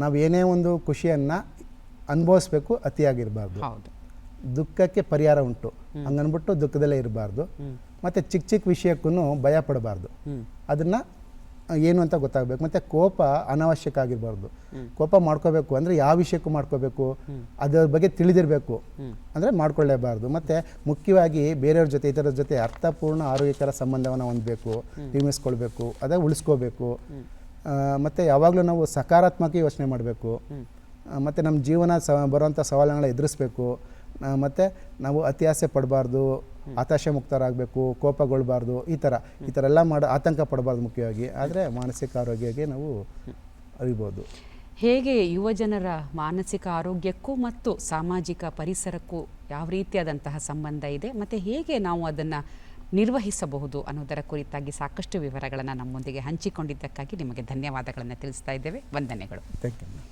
ನಾವು ಏನೇ ಒಂದು ಖುಷಿಯನ್ನು ಅನುಭವಿಸ್ಬೇಕು, ಅತಿಯಾಗಿರಬಾರ್ದು. ದುಃಖಕ್ಕೆ ಪರಿಹಾರ ಉಂಟು ಹಂಗನ್ಬಿಟ್ಟು ದುಃಖದಲ್ಲೇ ಇರಬಾರ್ದು. ಮತ್ತು ಚಿಕ್ಕ ಚಿಕ್ಕ ವಿಷಯಕ್ಕೂ ಭಯ ಪಡಬಾರ್ದು, ಅದನ್ನು ಏನು ಅಂತ ಗೊತ್ತಾಗಬೇಕು. ಮತ್ತು ಕೋಪ ಅನಾವಶ್ಯಕ ಆಗಿರಬಾರ್ದು. ಕೋಪ ಮಾಡ್ಕೋಬೇಕು ಅಂದರೆ ಯಾವ ವಿಷಯಕ್ಕೂ ಮಾಡ್ಕೋಬೇಕು, ಅದರ ಬಗ್ಗೆ ತಿಳಿದಿರಬೇಕು, ಅಂದರೆ ಮಾಡ್ಕೊಳ್ಳೇಬಾರ್ದು. ಮತ್ತು ಮುಖ್ಯವಾಗಿ ಬೇರೆಯವ್ರ ಜೊತೆ ಇತರರ ಜೊತೆ ಅರ್ಥಪೂರ್ಣ ಆರೋಗ್ಯಕರ ಸಂಬಂಧವನ್ನು ಹೊಂದಬೇಕು, ನಿರ್ಮಿಸ್ಕೊಳ್ಬೇಕು, ಅದೇ ಉಳಿಸ್ಕೋಬೇಕು. ಮತ್ತು ಯಾವಾಗಲೂ ನಾವು ಸಕಾರಾತ್ಮಕ ಯೋಚನೆ ಮಾಡಬೇಕು. ಮತ್ತು ನಮ್ಮ ಜೀವನ ಬರುವಂಥ ಸವಾಲುಗಳನ್ನ ಎದುರಿಸ್ಬೇಕು. ಮತ್ತು ನಾವು ಅತಿ ಆಸೆ ಪಡಬಾರ್ದು, ಹತಾಶೆ ಮುಕ್ತರಾಗಬೇಕು, ಕೋಪಗೊಳ್ಬಾರ್ದು, ಈ ಥರ ಎಲ್ಲ ಆತಂಕ ಪಡಬಾರ್ದು ಮುಖ್ಯವಾಗಿ. ಆದರೆ ಮಾನಸಿಕ ಆರೋಗ್ಯಕ್ಕೆ ನಾವು ಅರಿಬೋದು. ಹೇಗೆ ಯುವಜನರ ಮಾನಸಿಕ ಆರೋಗ್ಯಕ್ಕೂ ಮತ್ತು ಸಾಮಾಜಿಕ ಪರಿಸರಕ್ಕೂ ಯಾವ ರೀತಿಯಾದಂತಹ ಸಂಬಂಧ ಇದೆ ಮತ್ತು ಹೇಗೆ ನಾವು ಅದನ್ನು ನಿರ್ವಹಿಸಬಹುದು ಅನ್ನೋದರ ಕುರಿತಾಗಿ ಸಾಕಷ್ಟು ವಿವರಗಳನ್ನು ನಮ್ಮೊಂದಿಗೆ ಹಂಚಿಕೊಂಡಿದ್ದಕ್ಕಾಗಿ ನಿಮಗೆ ಧನ್ಯವಾದಗಳನ್ನು ತಿಳಿಸ್ತಾ ಇದ್ದೇವೆ. ವಂದನೆಗಳು. Thank you.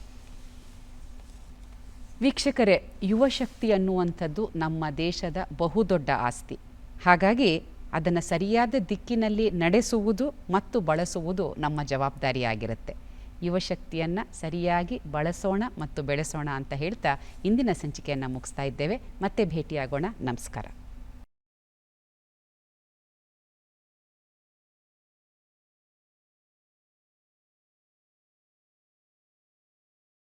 ವೀಕ್ಷಕರೇ, ಯುವಶಕ್ತಿ ಅನ್ನುವಂಥದ್ದು ನಮ್ಮ ದೇಶದ ಬಹುದೊಡ್ಡ ಆಸ್ತಿ. ಹಾಗಾಗಿ ಅದನ್ನು ಸರಿಯಾದ ದಿಕ್ಕಿನಲ್ಲಿ ನಡೆಸುವುದು ಮತ್ತು ಬಳಸುವುದು ನಮ್ಮ ಜವಾಬ್ದಾರಿಯಾಗಿರುತ್ತೆ. ಯುವಶಕ್ತಿಯನ್ನು ಸರಿಯಾಗಿ ಬಳಸೋಣ ಮತ್ತು ಬೆಳೆಸೋಣ ಅಂತ ಹೇಳ್ತಾ ಇಂದಿನ ಸಂಚಿಕೆಯನ್ನು ಮುಗಿಸ್ತಾ ಇದ್ದೇವೆ. ಮತ್ತೆ ಭೇಟಿಯಾಗೋಣ. ನಮಸ್ಕಾರ.